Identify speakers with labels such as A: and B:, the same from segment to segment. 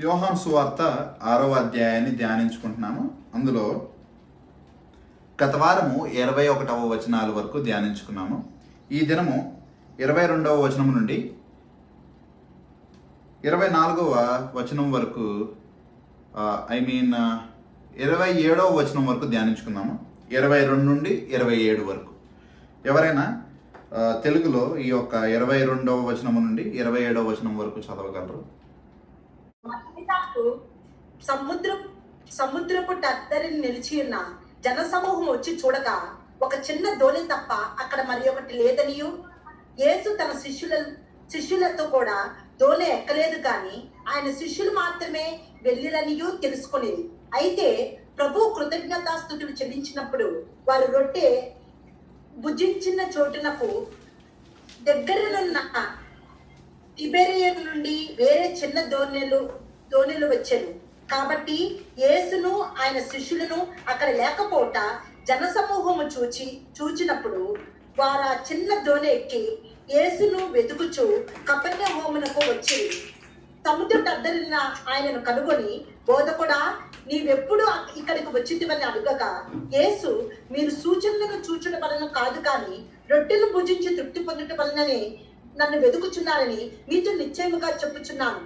A: యోహాను సువార్త 6వ అధ్యాయాన్ని ధ్యానించుకుంటున్నాము. అందులో గత వారము 21వ వచనాల వరకు ధ్యానించుకున్నాము. ఈ దినము 22వ వచనం నుండి 24వ వచనం వరకు 27వ వచనం వరకు ధ్యానించుకున్నాము. 22 నుండి 27 వరకు. ఎవరైనా తెలుగులో ఈ యొక్క 22వ వచనం నుండి 27వ వచనం వరకు చదవగలరు?
B: సముద్రపు టద్దరిని నిలిచి ఉన్న జనసమూహం వచ్చి చూడగా ఒక చిన్న దోణి తప్ప అక్కడ మరి ఒకటి లేదనియు, యేసు తన శిష్యులతో కూడా దోణి ఎక్కలేదు కానీ ఆయన శిష్యులు మాత్రమే వెళ్ళిరనియు తెలుసుకునేది. అయితే ప్రభు కృతజ్ఞతాస్తుతులు చెల్లించినప్పుడు వారు రొట్టె భుజించిన చోటునకు దగ్గరనున్న తిబెరియా నుండి వేరే చిన్న దోణిలు వచ్చాను. కాబట్టి యేసును ఆయన శిష్యులను అక్కడ లేకపోట జనసమూహము చూచినప్పుడు వారు ఆ చిన్న దోణి ఎక్కి యేసును వెతుకుచు కపెర్నహూమునకు వచ్చి సముద్రపు అద్దరిన ఆయనను కనుగొని, బోధకుడా, నీవెప్పుడు ఇక్కడికి వచ్చిందివని అడుగగా, యేసు, మీరు సూచనలను చూచడం వలన కాదు కానీ రొట్టెలు భుజించి తృప్తి పొందటం వలననే నన్ను వెతుకుచున్నారని మీతో నిశ్చయముగా చెప్పుచున్నాను.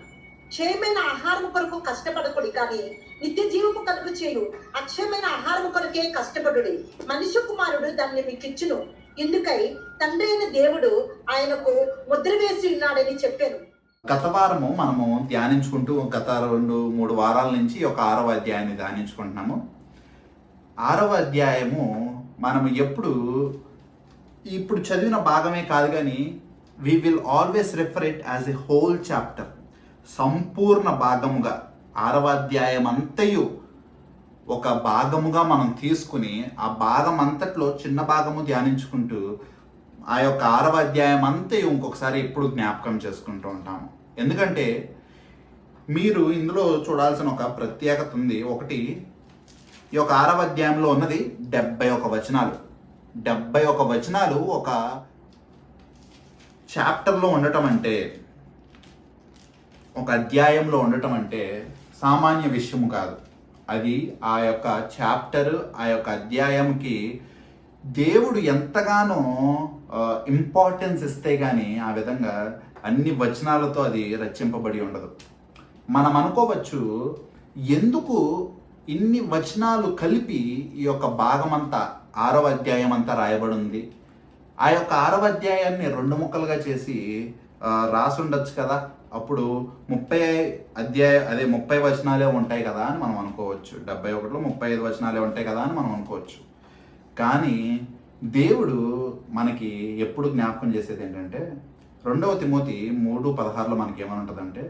B: క్షయమైన ఆహారం కొరకు కష్టపడకుడి, కానీ నిత్య జీవము కలుగు చేయు అక్షయమైన ఆహారం కొరకే కష్టపడుడి. మనుష్య కుమారుడు దాన్ని మీకు ఇచ్చును. ఇందుకై తండ్రి అయిన దేవుడు ఆయనకు ముద్ర వేసి ఉన్నాడని చెప్పాను.
A: గత వారము మనము ధ్యానించుకుంటూ గత 2-3 వారాల నుంచి ఒక 6వ అధ్యాయాన్ని ధ్యానించుకుంటున్నాము. 6వ అధ్యాయము మనము ఇప్పుడు చదివిన భాగమే కాదు కానీ we will always refer it as a whole chapter. సంపూర్ణ భాగముగా 6వ అధ్యాయం అంతయు ఒక భాగముగా మనం తీసుకుని ఆ భాగం అంతట్లో చిన్న భాగము ధ్యానించుకుంటూ ఆ యొక్క 6వ అధ్యాయం అంతయు ఇంకొకసారి ఎప్పుడు జ్ఞాపకం చేసుకుంటూ ఉంటాము. ఎందుకంటే మీరు ఇందులో చూడాల్సిన ఒక ప్రత్యేకత ఉంది. ఒకటి, ఈ యొక్క 6వ అధ్యాయంలో ఉన్నది 71 వచనాలు. 71 వచనాలు ఒక చాప్టర్లో ఉండటం అంటే, ఒక అధ్యాయంలో ఉండటం అంటే సామాన్య విషయము కాదు. అది ఆ యొక్క చాప్టర్, ఆ యొక్క అధ్యాయంకి దేవుడు ఎంతగానో ఇంపార్టెన్స్ ఇస్తే కానీ ఆ విధంగా అన్ని వచనాలతో అది రచింపబడి ఉండదు. మనం అనుకోవచ్చు, ఎందుకు ఇన్ని వచనాలు కలిపి ఈ యొక్క భాగమంతా 6వ అధ్యాయం అంతా రాయబడి ఉంది? ఆ యొక్క 6వ అధ్యాయాన్ని 2 ముక్కలుగా చేసి రాసి ఉండొచ్చు కదా, అప్పుడు 30 వచనాలే ఉంటాయి కదా అని మనం అనుకోవచ్చు. 71లో 35 వచనాలే ఉంటాయి కదా అని మనం అనుకోవచ్చు. కానీ దేవుడు మనకి ఎప్పుడు జ్ఞాపకం చేసేది ఏంటంటే, 2వ తిమోతి 3:16లో మనకి ఏమని ఉంటుందంటే,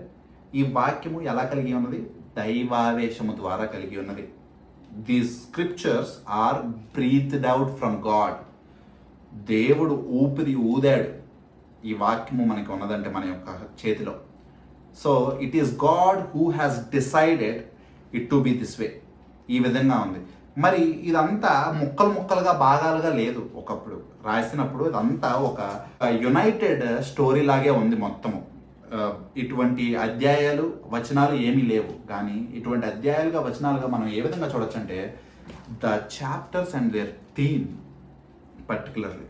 A: ఈ వాక్యము ఎలా కలిగి ఉన్నది? దైవావేశము ద్వారా కలిగి ఉన్నది. These scriptures are breathed out from God. దేవుడు ఊదాడు ఈ వాక్యము మనకి ఉన్నదంటే మన యొక్క చేతిలో. So it is God who has decided it to be this way. ఈ విధంగా ఉంది. మరి ఇదంతా ముక్కలుగా భాగాలుగా లేదు. ఒకప్పుడు రాసినప్పుడు ఇదంతా ఒక యునైటెడ్ స్టోరీ లాగే ఉంది మొత్తము. ఇటువంటి అధ్యాయాలు వచనాలు ఏమీ లేవు. కానీ ఇటువంటి అధ్యాయాలుగా వచనాలుగా మనం ఏ విధంగా చూడొచ్చు అంటే, the chapters and their theme particularly.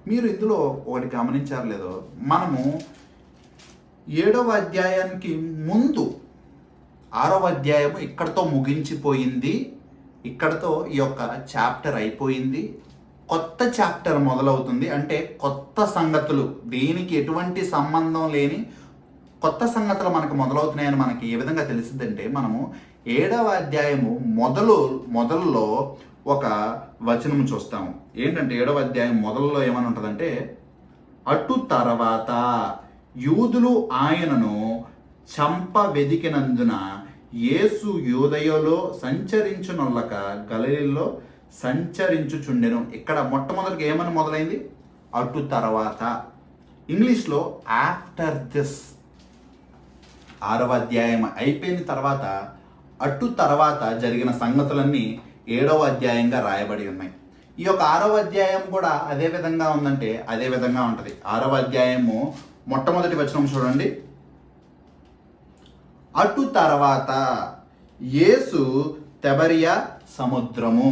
A: మీరు ఇందులో ఒకటి గమనించారు లేదో, మనము 7వ అధ్యాయానికి ముందు 6వ అధ్యాయము ఇక్కడతో ముగించిపోయింది. ఇక్కడతో ఈ యొక్క చాప్టర్ అయిపోయింది. కొత్త చాప్టర్ మొదలవుతుంది. అంటే కొత్త సంగతులు, దీనికి ఎటువంటి సంబంధం లేని కొత్త సంగతులు మనకు మొదలవుతున్నాయని మనకి ఏ విధంగా తెలిసిందంటే, మనము 7వ అధ్యాయము మొదల్లో ఒక వచనం చూస్తాము. ఏంటంటే 7వ అధ్యాయం మొదల్లో ఏమని ఉంటుందంటే, అటు తర్వాత యూదులు ఆయనను చంప వెదికినందున యేసు యూదయలో సంచరించునొల్లక గలిలీలో సంచరించుచుండెను. ఇక్కడ మొట్టమొదటిగా ఏమని మొదలైంది? అటు తర్వాత. ఇంగ్లీష్లో ఆఫ్టర్ దిస్. 6వ అధ్యాయం అయిపోయిన తర్వాత అటు తర్వాత జరిగిన సంగతులన్నీ 7వ అధ్యాయంగా రాయబడి ఉన్నాయి. ఈ యొక్క 6వ అధ్యాయం కూడా అదే విధంగా ఉందంటే అదే విధంగా ఉంటుంది. 6వ అధ్యాయము మొట్టమొదటి వచనం చూడండి. అటు తర్వాత యేసు తెబరియా సముద్రము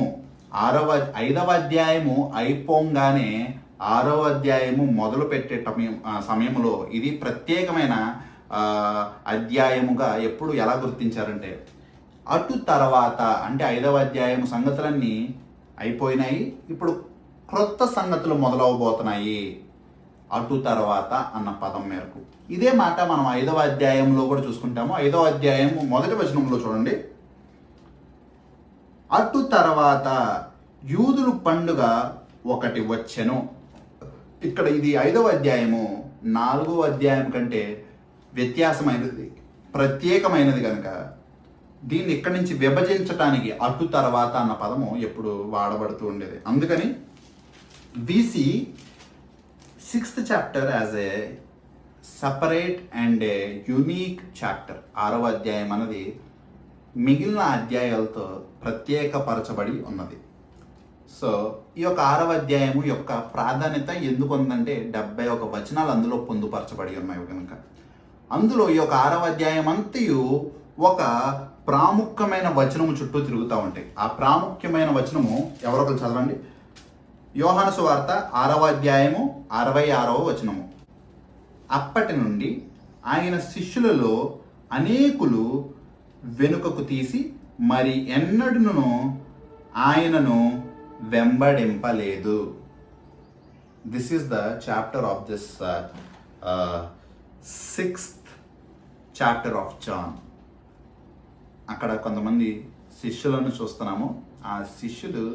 A: 5వ అధ్యాయము అయిపోగానే 6వ అధ్యాయము మొదలు పెట్టే సమయంలో ఇది ప్రత్యేకమైన అధ్యాయముగా ఎప్పుడు ఎలా గుర్తించారంటే, అటు తర్వాత అంటే 5వ అధ్యాయము సంగతులన్నీ అయిపోయినాయి, ఇప్పుడు క్రొత్త సంగతులు మొదలవబోతున్నాయి అటు తర్వాత అన్న పదం మేరకు. ఇదే మాట మనం 5వ అధ్యాయంలో కూడా చూసుకుంటాము. 5వ అధ్యాయము మొదటి వచనంలో చూడండి. అటు తర్వాత యూదులు పండుగ ఒకటి వచ్చెను. ఇక్కడ ఇది 5వ అధ్యాయము 4వ అధ్యాయం కంటే వ్యత్యాసమైనది, ప్రత్యేకమైనది కనుక దీన్ని ఇక్కడి నుంచి విభజించటానికి అటు తర్వాత అన్న పదము ఎప్పుడు వాడబడుతూ ఉండేది. అందుకని VC 6th chapter as a separate and a unique chapter. 6వ అధ్యాయం అనేది మిగిలిన అధ్యాయాలతో ప్రత్యేకపరచబడి ఉన్నది. సో ఈ యొక్క 6వ అధ్యాయము యొక్క ప్రాధాన్యత ఎందుకు ఉందంటే 71 వచనాలు అందులో పొందుపరచబడి ఉన్నాయి కనుక. అందులో ఈ యొక్క 6వ అధ్యాయం అంతయు ఒక ప్రాముఖ్యమైన వచనము చుట్టూ తిరుగుతూ ఉంటాయి. ఆ ప్రాముఖ్యమైన వచనము ఎవరొకరు చదవండి. యోహాను సువార్త 6వ అధ్యాయము 66వ వచనము. అప్పటి నుండి ఆయన శిష్యులలో అనేకులు వెనుకకు తీసి మరి ఎన్నడూను ఆయనను వెంబడింపలేదు. This is the chapter of this 6th chapter of John. అక్కడ కొంతమంది శిష్యులను చూస్తున్నాము. ఆ శిష్యులు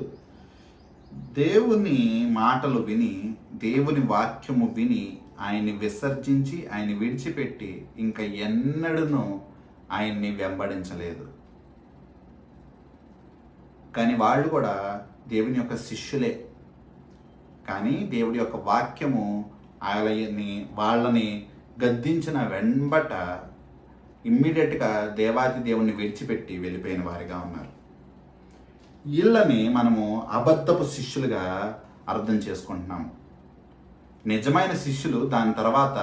A: దేవుని మాటలు విని, దేవుని వాక్యము విని ఆయన్ని విసర్జించి ఆయన్ని విడిచిపెట్టి ఇంకా ఎన్నడూను ఆయన్ని వెంబడించలేదు. కానీ వాళ్ళు కూడా దేవుని యొక్క శిష్యులే. కానీ దేవుడి యొక్క వాక్యము వాళ్ళని గద్దించిన వెంబట ఇమ్మీడియట్గా దేవాది దేవుణ్ణి విడిచిపెట్టి వెళ్ళిపోయిన వారిగా ఉన్నారు. వీళ్ళని మనము అబద్ధపు శిష్యులుగా అర్థం చేసుకుంటున్నాము. నిజమైన శిష్యులు దాని తర్వాత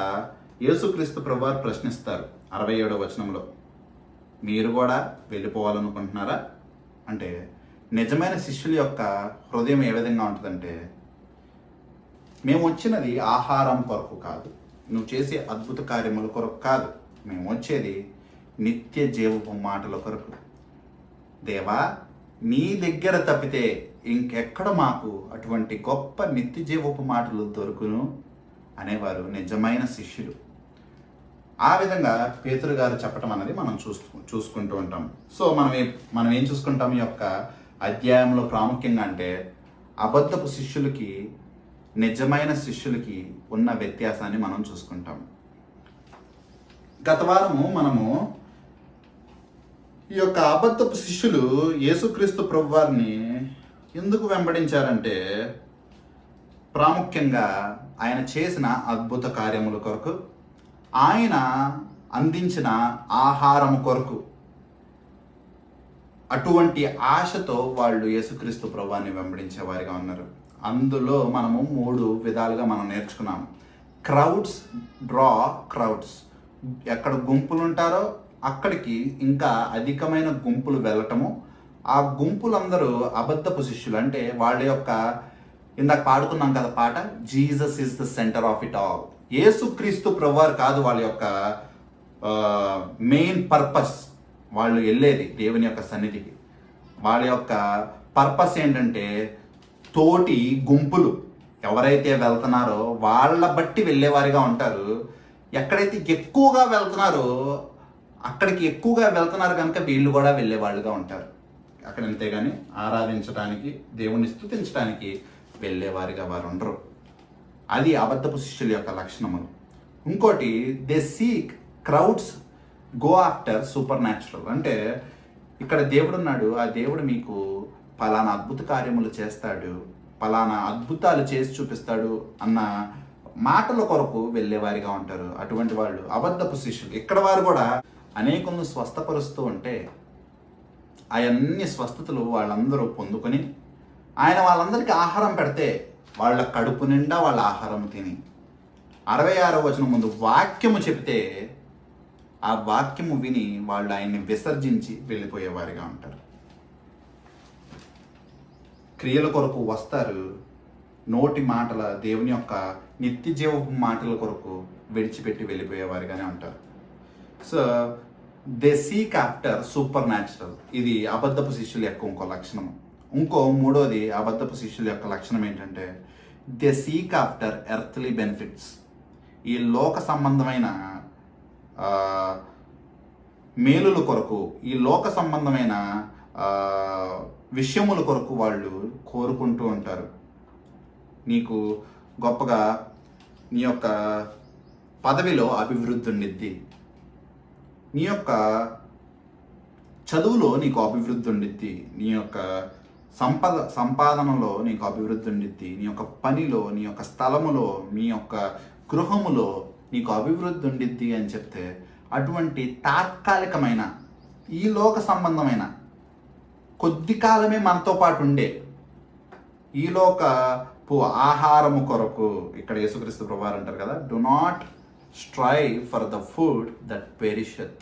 A: యేసుక్రీస్తు ప్రభువారు ప్రశ్నిస్తారు 67వ వచనంలో, మీరు కూడా వెళ్ళిపోవాలనుకుంటున్నారా అంటే, నిజమైన శిష్యుల యొక్క హృదయం ఏ విధంగా ఉంటుందంటే, మేము వచ్చినది ఆహారం కొరకు కాదు, నువ్వు చేసే అద్భుత కార్యముల కొరకు కాదు, మేము వచ్చేది నిత్య జీవపు మాటల కొరకు. దేవా, నీ దగ్గర తప్పితే ఇంకెక్కడ మాకు అటువంటి గొప్ప నిత్య జీవపు మాటలు దొరుకును అనేవారు నిజమైన శిష్యులు. ఆ విధంగా పేతురు గారు చెప్పటం అనేది మనం చూసుకుంటూ ఉంటాం. సో మనం ఏం చూసుకుంటాం ఈ యొక్క అధ్యాయంలో ప్రాముఖ్యంగా అంటే, అబద్ధపు శిష్యులకి నిజమైన శిష్యులకి ఉన్న వ్యత్యాసాన్ని మనం చూసుకుంటాం. గత వారము మనము ఈ యొక్క అబద్ధపు శిష్యులు యేసుక్రీస్తు ప్రభువారిని ఎందుకు వెంబడించారంటే, ప్రాముఖ్యంగా ఆయన చేసిన అద్భుత కార్యముల కొరకు, ఆయన అందించిన ఆహారం కొరకు. అటువంటి ఆశతో వాళ్ళు యేసుక్రీస్తు ప్రభువాన్ని వెంబడించే వారిగా ఉన్నారు. అందులో మనము 3 విధాలుగా మనం నేర్చుకున్నాము. Crowds draw crowds. ఎక్కడ గుంపులు ఉంటారో అక్కడికి ఇంకా అధికమైన గుంపులు వెళ్ళటము. ఆ గుంపులందరూ అబద్ధపు శిష్యులు. అంటే వాళ్ళ యొక్క, ఇందాక పాడుకున్నాం కదా పాట, Jesus is the centre of it all. యేసుక్రీస్తు ప్రభువారు కాదు వాళ్ళ యొక్క మెయిన్ పర్పస్. వాళ్ళు వెళ్ళేది దేవుని యొక్క సన్నిధికి. వాళ్ళ యొక్క పర్పస్ ఏంటంటే, తోటి గుంపులు ఎవరైతే వెళ్తున్నారో వాళ్ళ బట్టి వెళ్ళేవారిగా ఉంటారు. ఎక్కడైతే ఎక్కువగా వెళ్తున్నారో అక్కడికి ఎక్కువగా వెళ్తున్నారు కనుక వీళ్ళు కూడా వెళ్ళేవాళ్ళుగా ఉంటారు. అక్కడ అంతేగాని ఆరాధించడానికి, దేవుణ్ణి స్తుతించడానికి వెళ్ళేవారిగా వారు ఉండరు. అది అబద్ధపు శిష్యుల యొక్క లక్షణములు. ఇంకోటి, they seek crowds go after super natural. అంటే ఇక్కడ దేవుడు ఉన్నాడు, ఆ దేవుడు మీకు పలానా అద్భుత కార్యములు చేస్తాడు, పలానా అద్భుతాలు చేసి చూపిస్తాడు అన్న మాటల కొరకు వెళ్ళేవారిగా ఉంటారు. అటువంటి వాళ్ళు అబద్ధపు శిష్యులు. ఇక్కడ వారు కూడా అనేకులను స్వస్థపరుస్తూ ఉంటే అవన్నీ స్వస్థతలు వాళ్ళందరూ పొందుకొని ఆయన వాళ్ళందరికీ ఆహారం పెడితే వాళ్ళ కడుపు నిండా వాళ్ళ ఆహారం తిని 66వ వచనం ముందు వాక్యము చెబితే ఆ వాక్యము విని వాళ్ళు ఆయన్ని విసర్జించి వెళ్ళిపోయేవారిగా ఉంటారు. క్రియల కొరకు వస్తారు, నోటి మాటల దేవుని యొక్క నిత్య జీవ మాటల కొరకు విడిచిపెట్టి వెళ్ళిపోయేవారిగానే ఉంటారు. So they seek after super natural. ఇది అబద్ధపు శిష్యుల యొక్క ఇంకో లక్షణము. మూడోది అబద్ధపు శిష్యుల యొక్క లక్షణం ఏంటంటే they seek after earthly benefits. ఈ లోక సంబంధమైన మేలుల కొరకు, ఈ లోక సంబంధమైన విషయముల కొరకు వాళ్ళు కోరుకుంటూ ఉంటారు. నీకు గొప్పగా నీ యొక్క పదవిలో అభివృద్ధి ఉండిద్ది, నీ యొక్క చదువులో నీకు అభివృద్ధి ఉండిద్ది, నీ యొక్క సంపాదనలో నీకు అభివృద్ధి ఉండిద్ది, నీ యొక్క పనిలో, నీ యొక్క స్థలములో, నీ యొక్క గృహములో నీకు అభివృద్ధి ఉండిద్ది అని చెప్తే అటువంటి తాత్కాలికమైన ఈ లోక సంబంధమైన కొద్ది కాలమే మనతో పాటు ఉండే ఈ లోకపు ఆహారము కొరకు, ఇక్కడ యేసుక్రీస్తు ప్రభువారు అంటారు కదా, do not strive for the food that perisheth.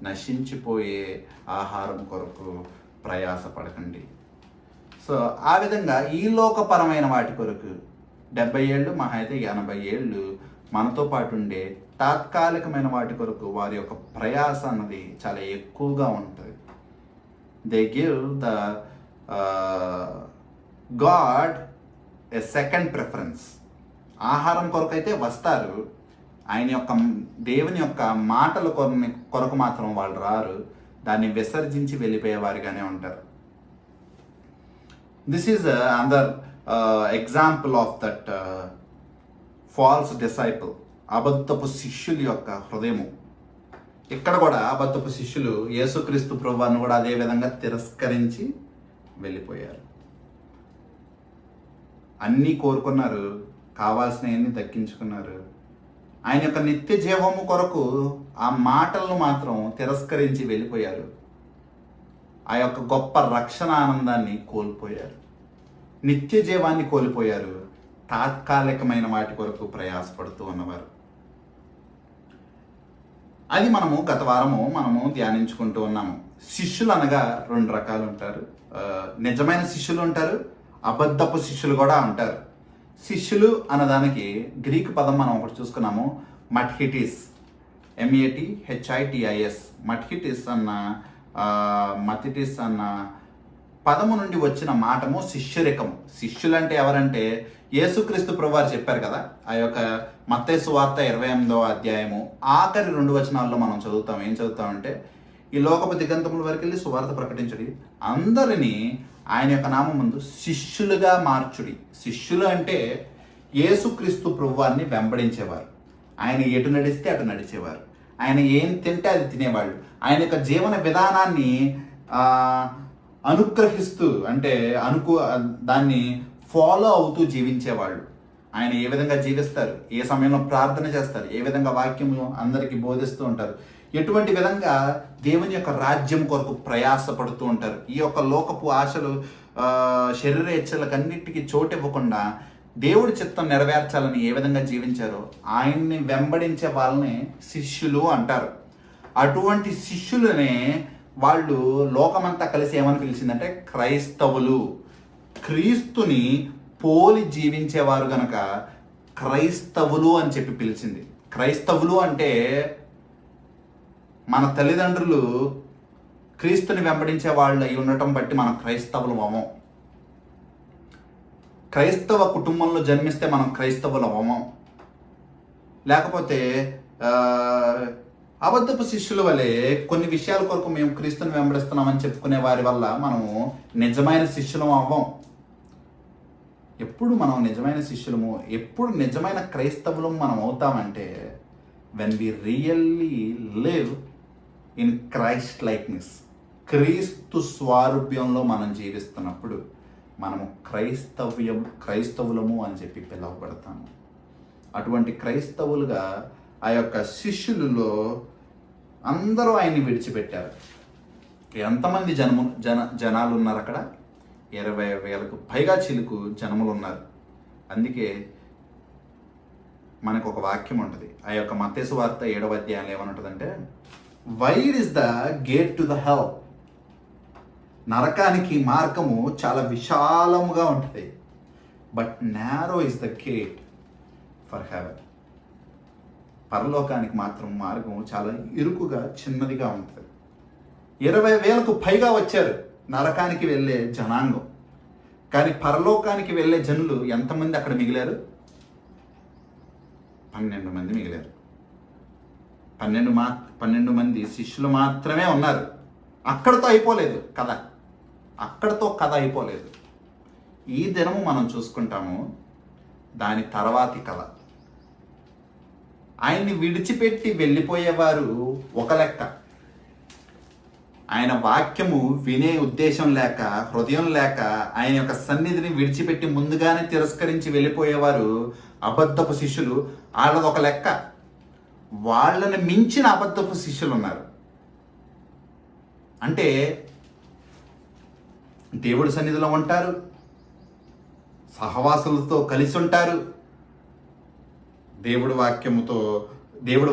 A: నశించిపోయే ఆహారం కొరకు ప్రయాసపడకండి. సో ఆ విధంగా ఈ లోకపరమైన వాటి కొరకు 70 ఏళ్ళు మహా అయితే 80 ఏళ్ళు మనతో పాటు ఉండే తాత్కాలికమైన వాటి కొరకు వారి యొక్క ప్రయాస అన్నది చాలా ఎక్కువగా ఉంటుంది. They give the God a second preference. ఆహారం కొరకు అయితే వస్తారు, ఆయన యొక్క దేవుని యొక్క మాటల కొరకు మాత్రం వాళ్ళు రారు, దాన్ని విసర్జించి వెళ్ళిపోయేవారిగానే ఉంటారు. This is another example of that false disciple, అబద్ధపు శిష్యుల యొక్క హృదయము. ఇక్కడ కూడా అబద్ధపు శిష్యులు యేసుక్రీస్తు ప్రభువును కూడా అదే విధంగా తిరస్కరించి వెళ్ళిపోయారు. అన్నీ కోరుకున్నారు, కావాల్సినవన్నీ దక్కించుకున్నారు. ఆయన యొక్క నిత్య జీవము కొరకు ఆ మాటలను మాత్రం తిరస్కరించి వెళ్ళిపోయారు. ఆ యొక్క గొప్ప రక్షణ ఆనందాన్ని కోల్పోయారు, నిత్య జీవాన్ని కోల్పోయారు, తాత్కాలికమైన వాటి కొరకు ప్రయాసపడుతూ ఉన్నవారు. అది గత వారము ధ్యానించుకుంటూ ఉన్నాము. శిష్యులు అనగా 2 రకాలు ఉంటారు. నిజమైన శిష్యులు ఉంటారు, అబద్ధపు శిష్యులు కూడా ఉంటారు. శిష్యులు అన్నదానికి గ్రీక్ పదం మనం ఒకటి చూసుకున్నాము, మట్హిటిస్, MATHITIS. మథిటిస్ అన్న పదము నుండి వచ్చిన మాటము శిష్యరికము. శిష్యులు అంటే ఎవరంటే యేసుక్రీస్తు ప్రభువారు చెప్పారు కదా, ఆ యొక్క మత్తయి సువార్త 28వ అధ్యాయము ఆఖరి 2 వచనాల్లో మనం చదువుతాం. ఏం చదువుతామంటే, ఈ లోకపు దిగంతముల వరకు వెళ్ళి సువార్త ప్రకటించుడి, అందరినీ ఆయన యొక్క నామం ముందు శిష్యులుగా మార్చుడి. శిష్యులు అంటే యేసుక్రీస్తు ప్రభువారిని వెంబడించేవారు, ఆయన ఎటు నడిస్తే అటు నడిచేవారు, ఆయన ఏం తింటే అది తినేవాళ్ళు, ఆయన యొక్క జీవన విధానాన్ని అనుగ్రహిస్తూ అంటే దాన్ని ఫాలో అవుతూ జీవించేవాళ్ళు. ఆయన ఏ విధంగా జీవిస్తారు, ఏ సమయంలో ప్రార్థన చేస్తారు, ఏ విధంగా వాక్యము అందరికీ బోధిస్తూ ఉంటారు, ఎటువంటి విధంగా దేవుని యొక్క రాజ్యం కొరకు ప్రయాసపడుతూ ఉంటారు. ఈ యొక్క లోకపు ఆశలు, శరీర ఇచ్చలకన్నిటికీ చోటు ఇవ్వకుండా దేవుడి చిత్తం నెరవేర్చాలని ఏ విధంగా జీవించారో ఆయన్ని వెంబడించే వాళ్ళని శిష్యులు అంటారు. అటువంటి శిష్యులనే వాళ్ళు లోకమంతా కలిసి ఏమని పిలిచిందంటే క్రైస్తవులు. క్రీస్తుని పోలి జీవించేవారు గనక క్రైస్తవులు అని చెప్పి పిలిచింది. క్రైస్తవులు అంటే మన తల్లిదండ్రులు క్రీస్తుని వెంబడించే వాళ్ళు అయి ఉండటం బట్టి మనం క్రైస్తవులు అవ్వం. క్రైస్తవ కుటుంబంలో జన్మిస్తే మనం క్రైస్తవులు అవ్వం. లేకపోతే అబద్ధపు శిష్యుల వలె కొన్ని విషయాల కొరకు మేము క్రీస్తుని వెంబడిస్తున్నామని చెప్పుకునే వారి వల్ల మనము నిజమైన శిష్యులం అవ్వం. ఎప్పుడు మనం నిజమైన శిష్యులము, ఎప్పుడు నిజమైన క్రైస్తవులం మనం అవుతామంటే when we really live in Christ likeness, క్రీస్తు స్వారూప్యంలో మనం జీవిస్తున్నప్పుడు మనము క్రైస్తవులము అని చెప్పి పిలువబడతాము. అటువంటి క్రైస్తవులుగా ఆ యొక్క శిష్యులలో అందరూ ఆయన్ని విడిచిపెట్టారు. ఎంతమంది జనాలు ఉన్నారు అక్కడ? 20,000కు పైగా చిలుకు జనములు ఉన్నారు. అందుకే మనకు ఒక వాక్యం ఉంటుంది. ఆ యొక్క మత్తయి సువార్త 7వ అధ్యాయంలో ఏమనుంటుందంటే, wide is the gate to the hell. నరకానికి మార్గము చాలా విశాలముగా ఉంటుంది, but narrow is the gate for heaven. పరలోకానికి మాత్రం మార్గం చాలా ఇరుకుగా చిన్నదిగా ఉంటుంది. 20,000కు పైగా వచ్చారు నరకానికి వెళ్ళే జనాంగం, కానీ పరలోకానికి వెళ్ళే జనులు ఎంతమంది అక్కడ మిగిలారు? 12 మంది మిగిలారు. 12 మంది శిష్యులు మాత్రమే ఉన్నారు. అక్కడితో అయిపోలేదు కథ, అక్కడితో కథ అయిపోలేదు. ఈ దినము మనం చూసుకుంటాము దాని తర్వాతి కథ. ఆయన్ని విడిచిపెట్టి వెళ్ళిపోయేవారు ఒక లెక్క, ఆయన వాక్యము వినే ఉద్దేశం లేక, హృదయం లేక ఆయన యొక్క సన్నిధిని విడిచిపెట్టి ముందుగానే తిరస్కరించి వెళ్ళిపోయేవారు అబద్ధపు శిష్యులు. వాళ్ళది ఒక లెక్క. వాళ్ళని మించిన అబద్ధపు శిష్యులు ఉన్నారు. అంటే దేవుడి సన్నిధిలో ఉంటారు, సహవాసులతో కలిసి ఉంటారు, దేవుడి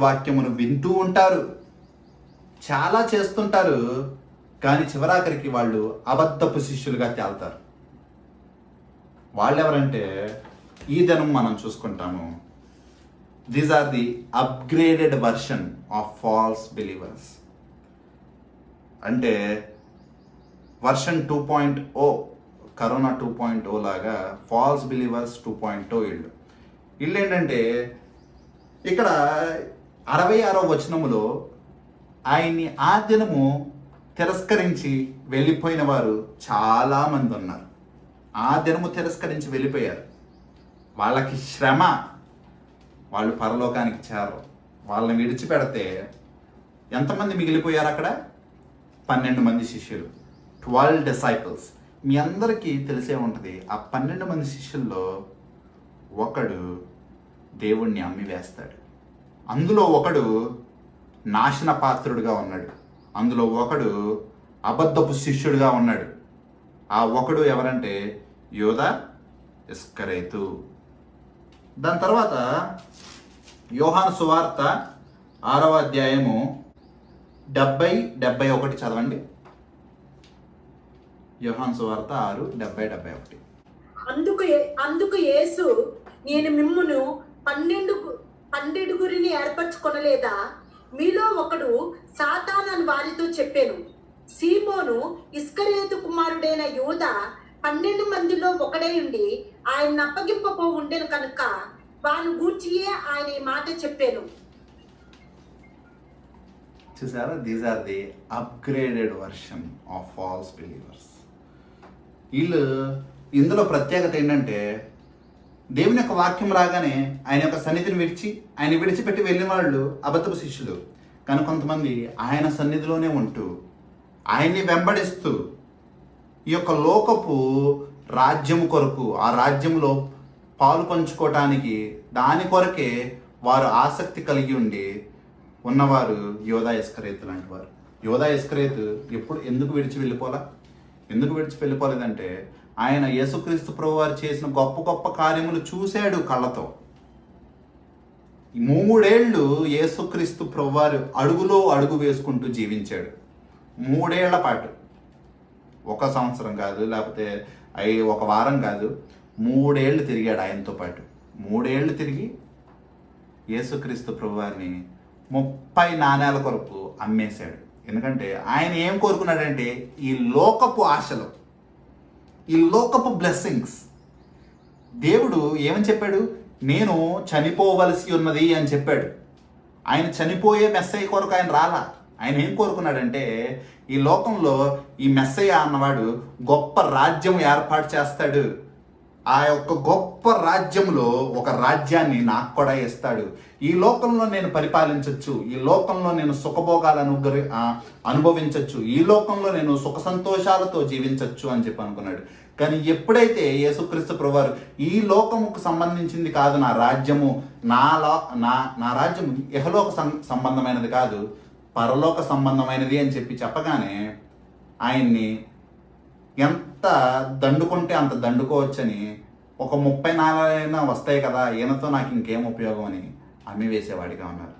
A: వాక్యమును వింటూ ఉంటారు, చాలా చేస్తుంటారు, కానీ చివరాఖరికి వాళ్ళు అబద్ధపు శిష్యులుగా తేల్తారు. వాళ్ళెవరంటే ఈ దినం మనం చూసుకుంటాము, these are the upgraded version of false believers. అంటే వర్షన్ 2.0, కరోనా 2.0 లాగా ఫాల్స్ బిలీవర్స్ 2.0 వీళ్ళు ఏంటంటే, ఇక్కడ 66వ వచనములో ఆయన్ని ఆ దినము తిరస్కరించి వెళ్ళిపోయిన వారు చాలామంది ఉన్నారు. ఆ దినము తిరస్కరించి వెళ్ళిపోయారు. వాళ్ళకి శ్రమ, వాళ్ళు పరలోకానికి చేరరు. వాళ్ళని విడిచిపెడితే ఎంతమంది మిగిలిపోయారు అక్కడ? 12 మంది శిష్యులు, 12 disciples. మీ అందరికీ తెలిసే ఉంటుంది, ఆ 12 మంది శిష్యుల్లో ఒకడు దేవుణ్ణి అమ్మి వేస్తాడు. అందులో ఒకడు నాశన పాత్రుడుగా ఉన్నాడు, అందులో ఒకడు అబద్ధపు శిష్యుడిగా ఉన్నాడు. ఆ ఒకడు ఎవరంటే యోధా ఇస్కరేతు. దాని తర్వాత యోహాను సువార్త 6వ అధ్యాయము 70-71 చదవండి. యోహాను సువార్త 6:70-71.
B: అందుకు యేసు, నేను మిమ్మును 12 ఏర్పరచుకొనలేదా? మీలో ఒకడు సాతాను అని వారితో చెప్పాను. సీమోను ఇస్కరియోతు కుమారుడైన యూదా 12 మందిలో ఒకడై ఉండి ఆయన అప్పగింపబో ఉండెను కనుక వాని గూర్చియే ఆయన ఈ మాట చెప్పాను.
A: చూసారా? These are the upgraded version of false believers. వీళ్ళు ఇందులో ప్రత్యేకత ఏంటంటే, దేవుని యొక్క వాక్యం రాగానే ఆయన యొక్క సన్నిధిని ఆయన విడిచిపెట్టి వెళ్ళిన వాళ్ళు అబద్ధపు శిష్యులు. కానీ కొంతమంది ఆయన సన్నిధిలోనే ఉంటూ ఆయన్ని వెంబడిస్తూ ఈ యొక్క లోకపు రాజ్యం కొరకు, ఆ రాజ్యంలో పాలు పంచుకోవటానికి, దాని కొరకే వారు ఆసక్తి కలిగి ఉండి ఉన్నవారు యోధా ఇస్కరేతు లాంటి వారు. యోధా ఇస్కరేతు ఎందుకు విడిచి వెళ్ళిపోలేదంటే, ఆయన యేసుక్రీస్తు ప్రభువారు చేసిన గొప్ప గొప్ప కార్యములు చూశాడు కళ్ళతో. 3 ఏళ్ళు యేసుక్రీస్తు ప్రభువారు అడుగులో అడుగు వేసుకుంటూ జీవించాడు. 3 ఏళ్ల పాటు, 1 సంవత్సరం కాదు, లేకపోతే 1 వారం కాదు, 3 ఏళ్ళు తిరిగాడు ఆయనతో పాటు. 3 ఏళ్ళు తిరిగి యేసుక్రీస్తు ప్రభువారిని 30 నాణేల కొరకు అమ్మేశాడు. ఎందుకంటే ఆయన ఏం కోరుకున్నాడంటే, ఈ లోకపు ఆశలు, ఈ లోకపు బ్లెస్సింగ్స్. దేవుడు ఏమని చెప్పాడు? నేను చనిపోవలసి ఉన్నది అని చెప్పాడు. ఆయన చనిపోయే మెస్సయ్య కొరకు ఆయన రాలా. ఆయన ఏం కోరుకున్నాడంటే, ఈ లోకంలో ఈ మెస్సయ్య అన్నవాడు గొప్ప రాజ్యం ఏర్పాటు చేస్తాడు. ఆ యొక్క గొప్ప రాజ్యంలో ఒక రాజ్యాన్ని నాకు కూడా ఇస్తాడు. ఈ లోకంలో నేను పరిపాలించవచ్చు, ఈ లోకంలో నేను సుఖభోగాలను అనుభవించవచ్చు, ఈ లోకంలో నేను సుఖ సంతోషాలతో జీవించవచ్చు అని చెప్పి అనుకున్నాడు. కానీ ఎప్పుడైతే యేసుక్రీస్తు ప్రభువారు ఈ లోకముకు సంబంధించింది కాదు నా రాజ్యము, నా రాజ్యము ఇహలోక సంబంధమైనది కాదు, పరలోక సంబంధమైనది అని చెప్పగానే ఆయన్ని ఎంత దండుకుంటే అంత దండుకోవచ్చని ఒక 30 నాణాలైనా వస్తాయి కదా, ఈయనతో నాకు ఇంకేం ఉపయోగం అని అమ్మి వేసేవాడిగా ఉన్నారు.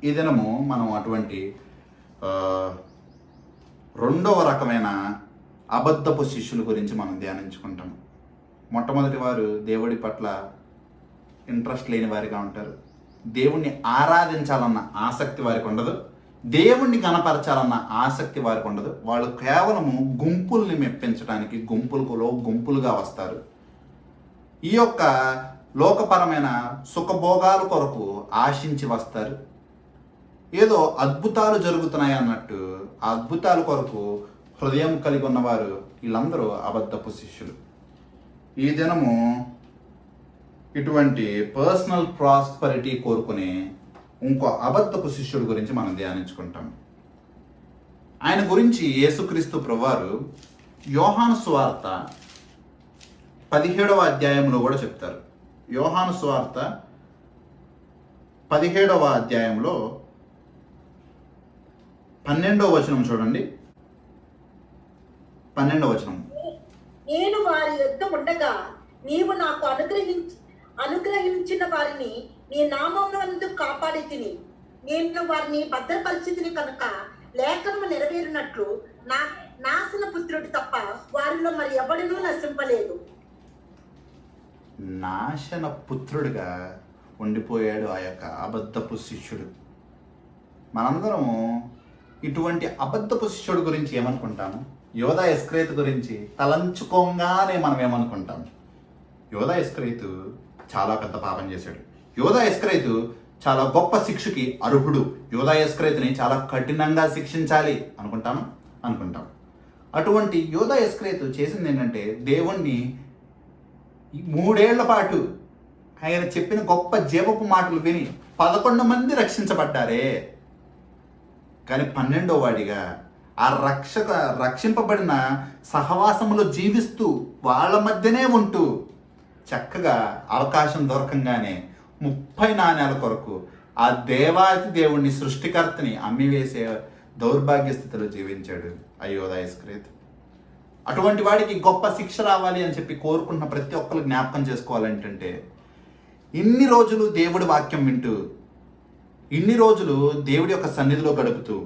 A: ఈ దినము మనం అటువంటి రెండవ రకమైన అబద్ధపు శిష్యుల గురించి మనం ధ్యానించుకుంటాం. మొట్టమొదటి వారు దేవుడి పట్ల ఇంట్రెస్ట్ లేని వారిగా ఉంటారు. దేవుణ్ణి ఆరాధించాలన్న ఆసక్తి వారికి ఉండదు. దేవుణ్ణి కనపరచాలన్న ఆసక్తి వారికి ఉండదు. వాళ్ళు కేవలము గుంపుల్ని మెప్పించడానికి గుంపులుగా వస్తారు. ఈ యొక్క లోకపరమైన సుఖభోగాల కొరకు ఆశించి వస్తారు. ఏదో అద్భుతాలు జరుగుతున్నాయి అన్నట్టు ఆ అద్భుతాల కొరకు హృదయం కలిగి ఉన్నవారు వీళ్ళందరూ అబద్ధపు శిష్యులు. ఈ దినము ఇటువంటి పర్సనల్ ప్రాస్పరిటీ కోరుకునే ఇంకో అబద్ధపు శిష్యుడి గురించి మనం ధ్యానించుకుంటాం. ఆయన గురించి యేసుక్రీస్తు ప్రభువారు యోహాను సువార్త 17వ అధ్యాయంలో కూడా చెప్తారు. యోహాను సువార్త 17వ అధ్యాయంలో 12వ వచనం చూడండి. 12వ వచనం,
B: నేను వారి యొద్ద ఉండగా నీవు నాకు అనుగ్రహించిన వారిని నీ నామమునందు కాపాడి తిని నేను వారిని భద్రపరిచితిని కనుక లేఖనము నెరవేరినట్లు నాశన పుత్రుడు తప్ప వారిలో మరి ఎవడనూ నశింపలేదు.
A: నాశన పుత్రుడిగా ఉండిపోయాడు ఆ యొక్క అబద్ధపు శిష్యుడు. మనందరము ఇటువంటి అబద్ధపు శిష్యుడు గురించి ఏమనుకుంటాము? యోధా ఇస్కరియోతు గురించి తలంచుకోగానే మనం ఏమనుకుంటాం? యోధా ఇస్కరియోతు చాలా పెద్ద పాపం చేశాడు. యోధా ఇస్కరియోతు చాలా గొప్ప శిక్షకి అర్హుడు. యోధా ఇస్కరియోతుని చాలా కఠినంగా శిక్షించాలి అనుకుంటాం. అటువంటి యోధా ఇస్కరియోతు చేసింది ఏంటంటే దేవుణ్ణి 3 ఏళ్ల పాటు ఆయన చెప్పిన గొప్ప జీవపు మాటలు విని 11 మంది రక్షించబడ్డారే. కానీ 12వ వాడిగా ఆ రక్షింపబడిన సహవాసంలో జీవిస్తూ వాళ్ళ మధ్యనే ఉంటూ చక్కగా అవకాశం దొరకంగానే 30 నాణ్యాల కొరకు ఆ దేవాది దేవుణ్ణి సృష్టికర్తని అమ్మివేసే దౌర్భాగ్య స్థితిలో జీవించాడు ఆ యోధా ఇస్కరియోతు. అటువంటి వాడికి గొప్ప శిక్ష రావాలి అని చెప్పి కోరుకుంటున్న ప్రతి ఒక్కరు జ్ఞాపకం చేసుకోవాలంటే, ఇన్ని రోజులు దేవుడి వాక్యం వింటూ, ఇన్ని రోజులు దేవుడి యొక్క సన్నిధిలో గడుపుతూ,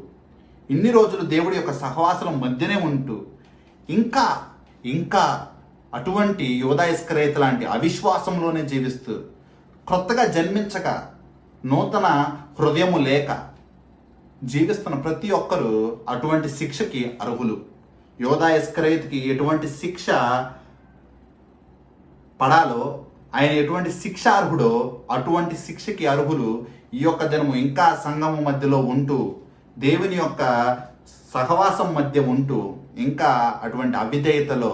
A: ఇన్ని రోజులు దేవుడి యొక్క సహవాసం మధ్యనే ఉంటూ, ఇంకా అటువంటి యోధా ఇస్కరియోతు లాంటి అవిశ్వాసంలోనే జీవిస్తూ, కొత్తగా జన్మించక నూతన హృదయము లేక జీవిస్తున్న ప్రతి ఒక్కరూ అటువంటి శిక్షకి అర్హులు. యోధా ఇస్కరియోతుకి ఎటువంటి శిక్ష పడాలో, ఆయన ఎటువంటి శిక్ష అర్హుడో అటువంటి శిక్షకి అర్హులు ఈ యొక్క దినము ఇంకా సంఘము మధ్యలో ఉంటూ, దేవుని యొక్క సహవాసం మధ్య ఉంటూ, ఇంకా అటువంటి అవిధేయతలో,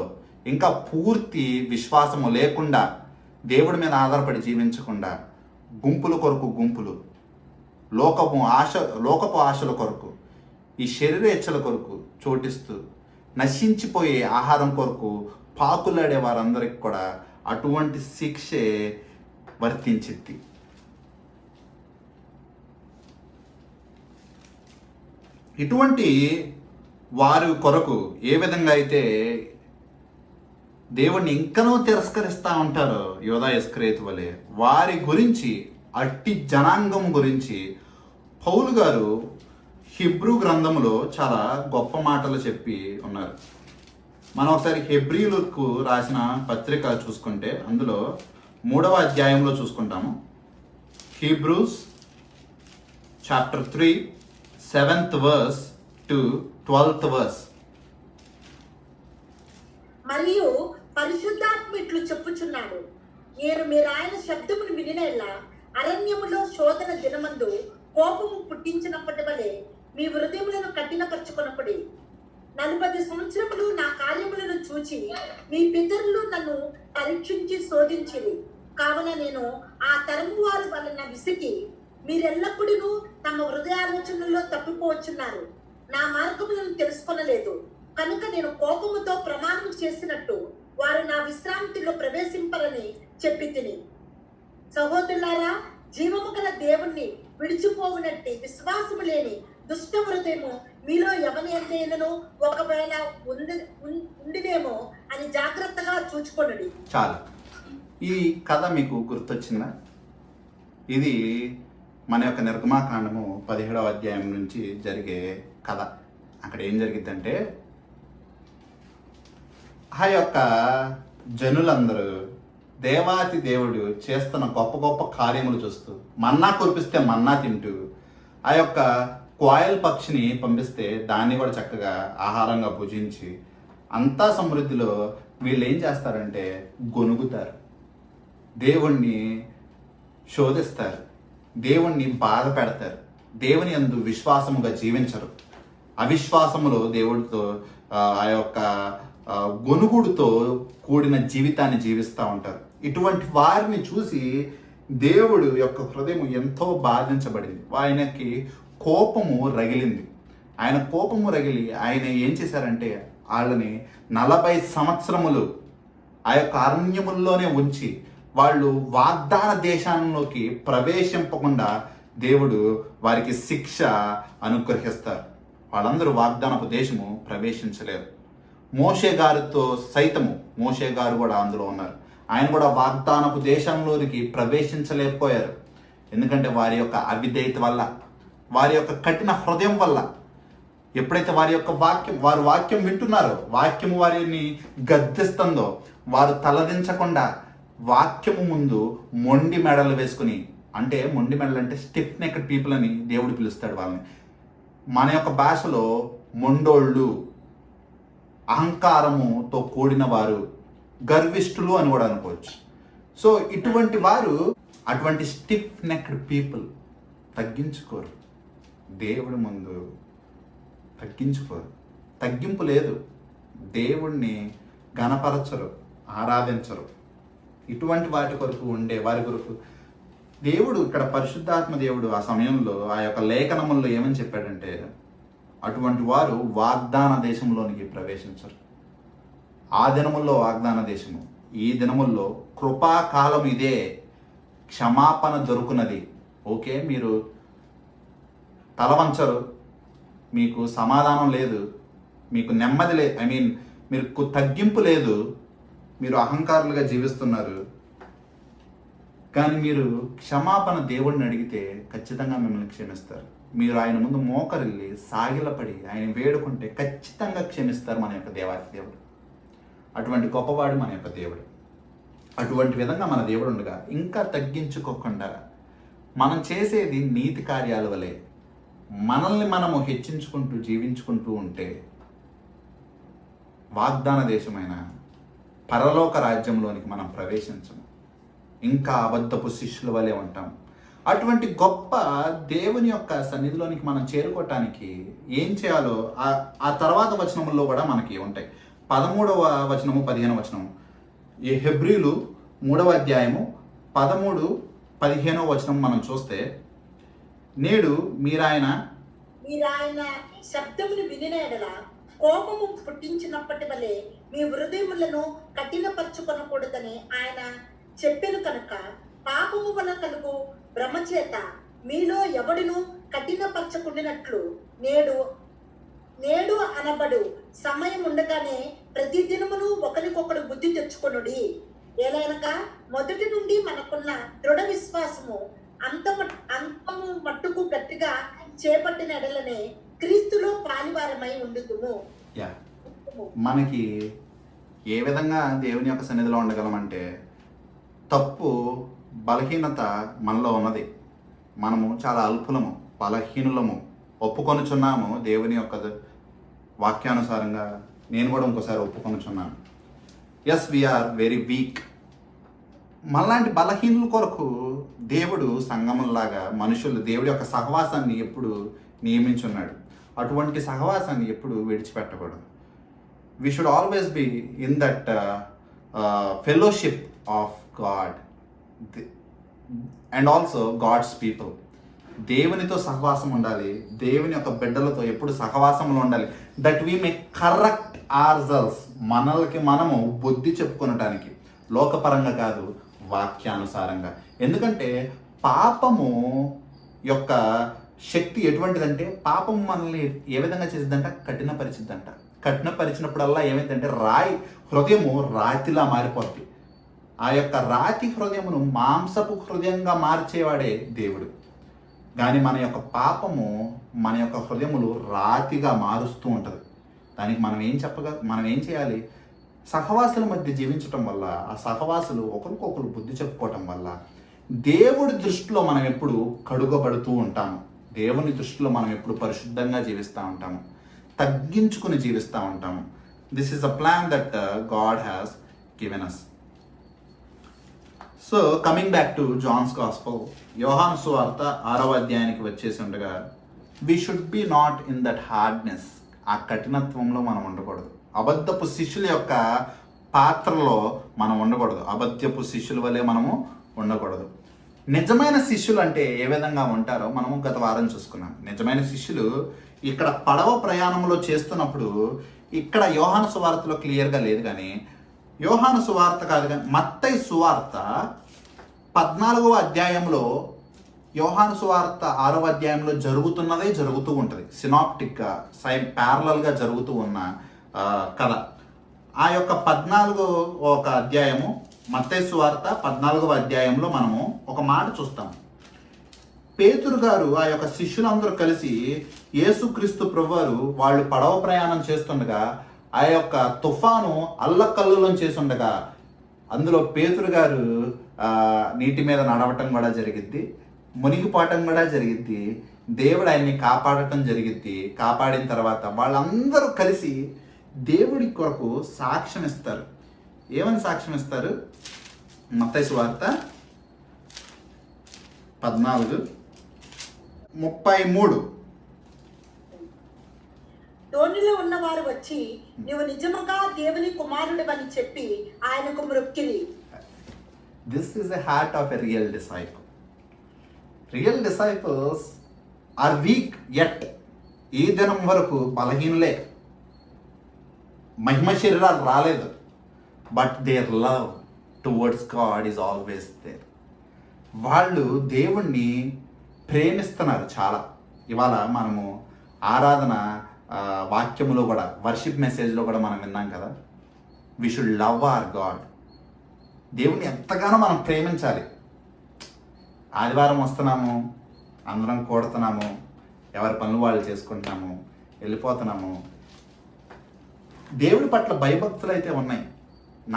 A: ఇంకా పూర్తి విశ్వాసము లేకుండా, దేవుడి మీద ఆధారపడి జీవించకుండా గుంపుల కొరకు గుంపులు, లోకపు ఆశల కొరకు, ఈ శరీర ఇచ్చల కొరకు చోటిస్తూ నశించిపోయే ఆహారం కొరకు పాకులాడే వారందరికి కూడా అటువంటి శిక్షే వర్తించిద్ది. ఇటువంటి వారి కొరకు ఏ విధంగా అయితే దేవుణ్ణి ఇంకనూ తిరస్కరిస్తూ ఉంటారో యోధా ఇస్కరియోతు వలె, వారి గురించి, అట్టి జనాంగం గురించి పౌలు గారు హెబ్రూ గ్రంథంలో చాలా గొప్ప మాటలు చెప్పి ఉన్నారు. మనం ఒకసారి హెబ్రీలకు రాసిన పత్రిక చూసుకుంటే అందులో 3వ అధ్యాయంలో చూసుకుంటాము. Hebrews chapter 3 7th verse to 12th verse.
B: మరియు పరిశుద్ధాత్మ ఇట్లు చెప్పుచున్నాడు, నేను మీరు ఆయన శబ్దమును వినినెల్లా అరణ్యములో శోధన దినమందు కోపము పుట్టించినప్పటి వలె మీ హృదయములను కఠినపరచుకొనకుడి. 40 సంవత్సరములు నా కార్యములను చూచి మీ పితరులు నన్ను పరీక్షించి శోధించిరి. కావున నేను ఆ తరము వారి వలన విసిగి మీరెల్లప్పుడూ తమ హృదయాలోచనలో తప్పిపోవచ్చున్నారు, నా మార్గములను తెలుసుకొనలేదు. కనుక నేను కోపముతో ప్రమాణం చేసినట్టు వారు నా విశ్రాంతిలో ప్రవేశింపరని చెప్పి తిని. సహోదరులారా, జీవము గల దేవుణ్ణి విడిచిపోవునట్టి విశ్వాసము లేని దుష్ట హృదయము మీలో ఎవరి ఎందైనను ఒకవేళ ఉండినేమో అని జాగ్రత్తగా చూచుకొనుడి.
A: చాలు. ఈ కథ మీకు గుర్తొచ్చిందా? ఇది మన యొక్క నిర్గమాకాండము 17వ అధ్యాయం నుంచి జరిగే కథ. అక్కడ ఏం జరిగిద్దంటే, ఆ యొక్క జనులందరూ దేవాతి దేవుడు చేస్తున్న గొప్ప గొప్ప కార్యములు చూస్తూ, మన్నా కురిపిస్తే మన్నా తింటూ, ఆ యొక్క కోయల్ పక్షిని పంపిస్తే దాన్ని కూడా చక్కగా ఆహారంగా భుజించి, అంతా సమృద్ధిలో వీళ్ళు ఏం చేస్తారంటే గొనుగుతారు, దేవుణ్ణి శోధిస్తారు, దేవుణ్ణి బాధ పెడతారు, దేవుని యందు విశ్వాసముగా జీవించరు, అవిశ్వాసములో దేవుడితో ఆ యొక్క గొనుగుడుతో కూడిన జీవితాన్ని జీవిస్తూ ఉంటారు. ఇటువంటి వారిని చూసి దేవుడు యొక్క హృదయం ఎంతో బాధించబడింది. ఆయనకి కోపము రగిలింది. ఆయన కోపము రగిలి ఆయన ఏం చేశారంటే వాళ్ళని 40 సంవత్సరములు ఆ యొక్క అరణ్యముల్లోనే ఉంచి వాళ్ళు వాగ్దాన దేశంలోకి ప్రవేశింపకుండా దేవుడు వారికి శిక్ష అనుగ్రహిస్తారు. వాళ్ళందరూ వాగ్దానపు దేశము ప్రవేశించలేరు. మోషే గారితో సైతము, మోషే గారు కూడా అందులో ఉన్నారు, ఆయన కూడా వాగ్దానపు దేశంలోనికి ప్రవేశించలేకపోయారు. ఎందుకంటే వారి యొక్క అవిధేయత వల్ల, వారి యొక్క కఠిన హృదయం వల్ల. ఎప్పుడైతే వారు వాక్యం వింటున్నారో, వాక్యము వారిని గద్దిస్తుందో, వారు తలదించకుండా వాక్యము ముందు మొండి మెడలు వేసుకుని, అంటే మొండి మెడలు అంటే స్టిఫ్ నెక్డ్ పీపుల్ అని దేవుడు పిలుస్తాడు వాళ్ళని. మన యొక్క భాషలో మొండోళ్ళు, అహంకారముతో కూడిన వారు, గర్విష్ఠులు అని కూడా అనుకోవచ్చు. సో ఇటువంటి వారు, అటువంటి స్టిఫ్ నెక్డ్ పీపుల్ తగ్గించుకోరు, దేవుడి ముందు తగ్గించుకోరు, తగ్గింపు లేదు, దేవుణ్ణి గణపరచరు, ఆరాధించరు. ఇటువంటి వాటి కొరకు ఉండే వారి కొరకు దేవుడు, ఇక్కడ పరిశుద్ధాత్మ దేవుడు ఆ సమయంలో ఆ యొక్క లేఖనముల్లో ఏమని చెప్పాడంటే, అటువంటి వారు వాగ్దాన దేశంలోనికి ప్రవేశించరు. ఆ దినముల్లో వాగ్దాన దేశము, ఈ దినముల్లో కృపాకాలం ఇదే, క్షమాపణ దొరుకున్నది. ఓకే, మీరు తలవంచరు, మీకు సమాధానం లేదు, మీకు నెమ్మది లేదు, మీకు తగ్గింపు లేదు, మీరు అహంకారులుగా జీవిస్తున్నారు. కానీ మీరు క్షమాపణ దేవుడిని అడిగితే ఖచ్చితంగా మిమ్మల్ని క్షమిస్తారు. మీరు ఆయన ముందు మోకరిల్లి సాగిలపడి ఆయన వేడుకుంటే ఖచ్చితంగా క్షమిస్తారు మన యొక్క దేవాతి దేవుడు. అటువంటి గొప్పవాడు మన యొక్క దేవుడు. అటువంటి విధంగా మన దేవుడు ఉండగా ఇంకా తగ్గించుకోకుండా మనం చేసేది నీతి కార్యాల వలె మనల్ని మనము హెచ్చించుకుంటూ జీవించుకుంటూ ఉంటే వాగ్దాన దేశమైన పరలోక రాజ్యంలోనికి మనం ప్రవేశించము, ఇంకా అబద్ధపు శిష్యుల వలె ఉంటాం. అటువంటి గొప్ప దేవుని యొక్క సన్నిధిలోనికి మనం చేరుకోవటానికి ఏం చేయాలో ఆ తర్వాత వచనముల్లో కూడా మనకి ఉంటాయి. 13వ వచనము 15వ వచనము, ఈ హెబ్రీలు 3వ అధ్యాయము 13-15వ వచనం మనం చూస్తే, నేడు మీరాయన
B: శబ్దమును వినిన ఎడల కోపము పుట్టించినప్పటి వలె మీ హృదయములను కఠినపరచుకొనకూడదని ఆయన చెప్పెను కనుక, పాపము వల్ల కలుగు భ్రమచేత మీలో ఎవడును కఠినపరచకుండినట్లు నేడు అనబడు సమయం ఉండగానే ప్రతి దినమును ఒకరికొకడు బుద్ధి తెచ్చుకొనుడి. ఏలైనగా మొదటి నుండి మనకున్న దృఢ విశ్వాసము అంతము మట్టుకు గట్టిగా చేపట్టిన ఎడలనే క్రీస్తులో పాలివారమై ఉండుదుము.
A: మనకి ఏ విధంగా దేవుని యొక్క సన్నిధిలో ఉండగలమంటే, తప్పు బలహీనత మనలో ఉన్నది, మనము చాలా అల్పులము, బలహీనులము, ఒప్పుకొనుచున్నాము. దేవుని యొక్క వాక్యానుసారంగా నేను కూడా ఇంకోసారి ఒప్పుకొనుచున్నాను. Yes, we are very weak. మనలాంటి బలహీనుల కొరకు దేవుడు సంగమంలాగా మనుషులు దేవుడి యొక్క సహవాసాన్ని ఎప్పుడు నియమించున్నాడు. అటువంటి సహవాసాన్ని ఎప్పుడు విడిచిపెట్టకూడదు. We should always be in that fellowship of God and also God's people. దేవునితో సహవాసం ఉండాలి, దేవుని యొక్క బిడ్డలతో ఎప్పుడు సహవాసంలో ఉండాలి. That we may correct ourselves, మనల్కి మనము బుద్ధి చెప్పుకొనటానికి, లోకపరంగా కాదు, వాక్యానుసారంగా. ఎందుకంటే పాపము యొక్క శక్తి ఎటువంటిదంటే, పాపం మనల్ని ఏ విధంగా చేసిద్దంట, కఠినపరిచిద్దంట. కఠినపరిచినప్పుడల్లా ఏమైందంటే హృదయము రాతిలా మారిపోద్ది. ఆ యొక్క రాతి హృదయమును మాంసపు హృదయంగా మార్చేవాడే దేవుడు. కానీ మన యొక్క పాపము మన యొక్క హృదయములు రాతిగా మారుస్తూ ఉంటుంది. దానికి మనం ఏం చేయాలి? సహవాసుల మధ్య జీవించటం వల్ల, ఆ సహవాసులు ఒకరికొకరు బుద్ధి చెప్పుకోవటం వల్ల దేవుడి దృష్టిలో మనం ఎప్పుడు కడుగబడుతూ ఉంటాము. దేవుని దృష్టిలో మనం ఎప్పుడు పరిశుద్ధంగా జీవిస్తూ ఉంటాము, తగ్గించుకుని జీవిస్తూ ఉంటాము. This is a plan that God has given us. So coming back to John's gospel, యోహాను సువార్త 6వ అధ్యాయానికి వచ్చేసి ఉండగా, we should be not in that hardness. ఆ కఠినత్వంలో మనం ఉండకూడదు. అబద్ధపు శిష్యుల యొక్క పాత్రలో మనం ఉండకూడదు. అబద్ధపు శిష్యుల వల్లే మనము ఉండకూడదు. నిజమైన శిష్యులు అంటే ఏ విధంగా ఉంటారో మనము గత వారం చూసుకున్నాం. నిజమైన శిష్యులు ఇక్కడ పడవ ప్రయాణంలో చేస్తున్నప్పుడు, ఇక్కడ యోహాను సువార్తలో క్లియర్గా లేదు, కానీ యోహాను సువార్త కాదు కానీ మత్తయి సువార్త 14వ అధ్యాయంలో, యోహాను సువార్త 6వ అధ్యాయంలో జరుగుతున్నదే జరుగుతూ ఉంటుంది. సినాప్టిక్గా ప్యారలల్గా జరుగుతూ ఉన్న కథ. ఆ యొక్క 14వ అధ్యాయము, మత్తయి సువార్త 14వ అధ్యాయంలో మనము ఒక మాట చూస్తాం. పేతురు గారు ఆ యొక్క శిష్యులందరూ కలిసి యేసుక్రీస్తు ప్రభువారు వాళ్ళు పడవ ప్రయాణం చేస్తుండగా ఆ యొక్క తుఫాను అల్లకల్లోలం చేస్తుండగా అందులో పేతురు గారు నీటి మీద నడవటం కూడా జరిగిద్ది, మునిగిపోవటం కూడా జరిగిద్ది. దేవుడు ఆయన్ని కాపాడటం జరిగిద్ది. కాపాడిన తర్వాత వాళ్ళందరూ కలిసి దేవుడి కొరకు సాక్ష్యం ఇస్తారు. ఏమని సాక్ష్యం ఇస్తారు? మత్తయి సువార్త 14:33.
B: దోణిలో ఉన్నవారు వచ్చి, నీవు నిజముగా దేవుని కుమారుడివని చెప్పి ఆయనకు మ్రొక్కిరి.
A: This is the heart of a real disciple. Real disciples are weak yet. ఈ దినం వరకు బలహీనులే, మహిమ శరీరాలు రాలేదు, but their love towards God is always there. వాళ్ళు దేవుణ్ణి ప్రేమిస్తున్నారు చాలా. ఇవాళ మనము ఆరాధన వాక్యములో కూడా, వర్షిప్ మెసేజ్లో కూడా మనం విన్నాం కదా, we should love our God. దేవుణ్ణి ఎంతగానో మనం ప్రేమించాలి. ఆదివారం వస్తున్నాము, అందరం కూడుతున్నాము, ఎవరి పనులు వాళ్ళు చేసుకుంటున్నాము, వెళ్ళిపోతున్నాము. దేవుడి పట్ల భయభక్తులు అయితే ఉన్నాయి.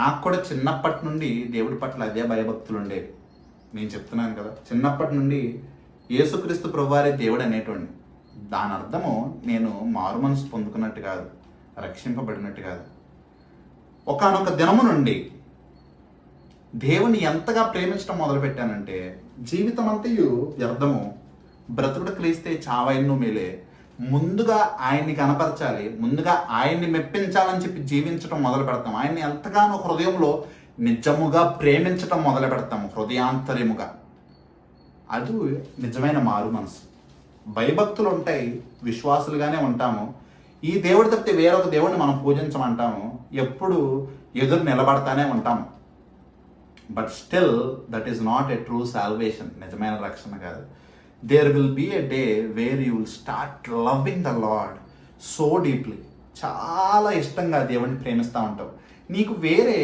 A: నాకు కూడా చిన్నప్పటి నుండి దేవుడి పట్ల అదే భయభక్తులు ఉండేవి. నేను చెప్తున్నాను కదా, చిన్నప్పటి నుండి యేసుక్రీస్తు ప్రభువారే దేవుడు అనేటోడిని. దాని అర్థము నేను మారు మనసు పొందుకున్నట్టు కాదు, రక్షింపబడినట్టు కాదు. ఒకానొక దినము నుండి దేవుని ఎంతగా ప్రేమించడం మొదలుపెట్టానంటే, జీవితం అంతయు వ్యర్థము, బ్రతుకుడు క్రీస్తే చావైను మేలే, ముందుగా ఆయన్ని కనపరచాలి, ముందుగా ఆయన్ని మెప్పించాలని చెప్పి జీవించడం మొదలు పెడతాం. ఆయన్ని ఎంతగానో హృదయంలో నిజముగా ప్రేమించటం మొదలు పెడతాము, హృదయాంతర్యముగా. అది నిజమైన మారు మనసు. భయభక్తులు ఉంటాయి, విశ్వాసులుగానే ఉంటాము. ఈ దేవుడి తప్పితే వేరొక దేవుడిని మనం పూజించమంటాము, ఎప్పుడు ఎదురు నిలబడతానే ఉంటాము. But still that is not a true salvation. నిజమైన రక్షణ కాదు. There will be a day where you will start loving the Lord so deeply. చాలా ఇష్టంగా దేవుడిని ప్రేమిస్తూ ఉంటావు. నీకు వేరే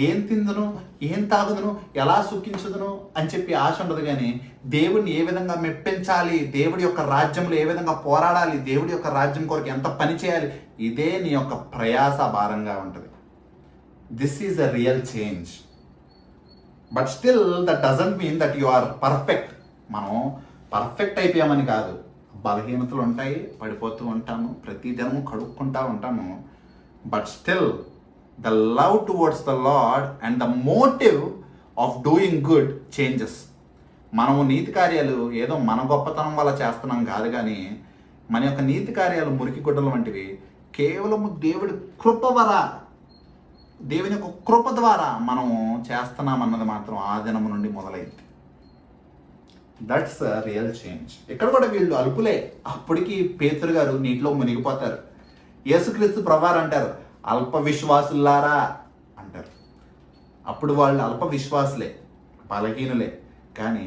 A: ఏం తిందును, ఏం తాగుదును, ఎలా సుఖించుదును అని చెప్పి ఆశ ఉండదు. కానీ దేవుడిని ఏ విధంగా మెప్పించాలి, దేవుడి యొక్క రాజ్యంలో ఏ విధంగా పోరాడాలి, దేవుడి యొక్క రాజ్యం కొరకు ఎంత పని చేయాలి, ఇదే నీ యొక్క ప్రయాస భారంగా ఉంటుంది. This is a real change. But still that doesn't mean that you are perfect. మనం పర్ఫెక్ట్ అయిపోయామని కాదు, బలహీనతలు ఉంటాయి, పడిపోతూ ఉంటాము, ప్రతి దినము కడుక్కుంటూ ఉంటాము. But still the love towards the Lord and the motive of doing good changes. మనము నీతి కార్యాలు ఏదో మన గొప్పతనం వల్ల చేస్తున్నాం కాదు, కానీ మన యొక్క నీతి కార్యాలు మురికి గుడ్డలు వంటివి. కేవలము దేవుడి కృప ద్వారా, దేవుని యొక్క కృప ద్వారా మనము చేస్తున్నాం అన్నది మాత్రం ఆ దినము నుండి మొదలైంది. That's real change. ఇక్కడ కూడా వీళ్ళు అల్పులే. అప్పటికి పేతురు గారు నీటిలో మునిగిపోతారు. యేసుక్రీస్తు ప్రభువారు అంటారు, అల్ప విశ్వాసులారా అంటారు. అప్పుడు వాళ్ళు అల్ప విశ్వాసులే, బలహీనులే, కానీ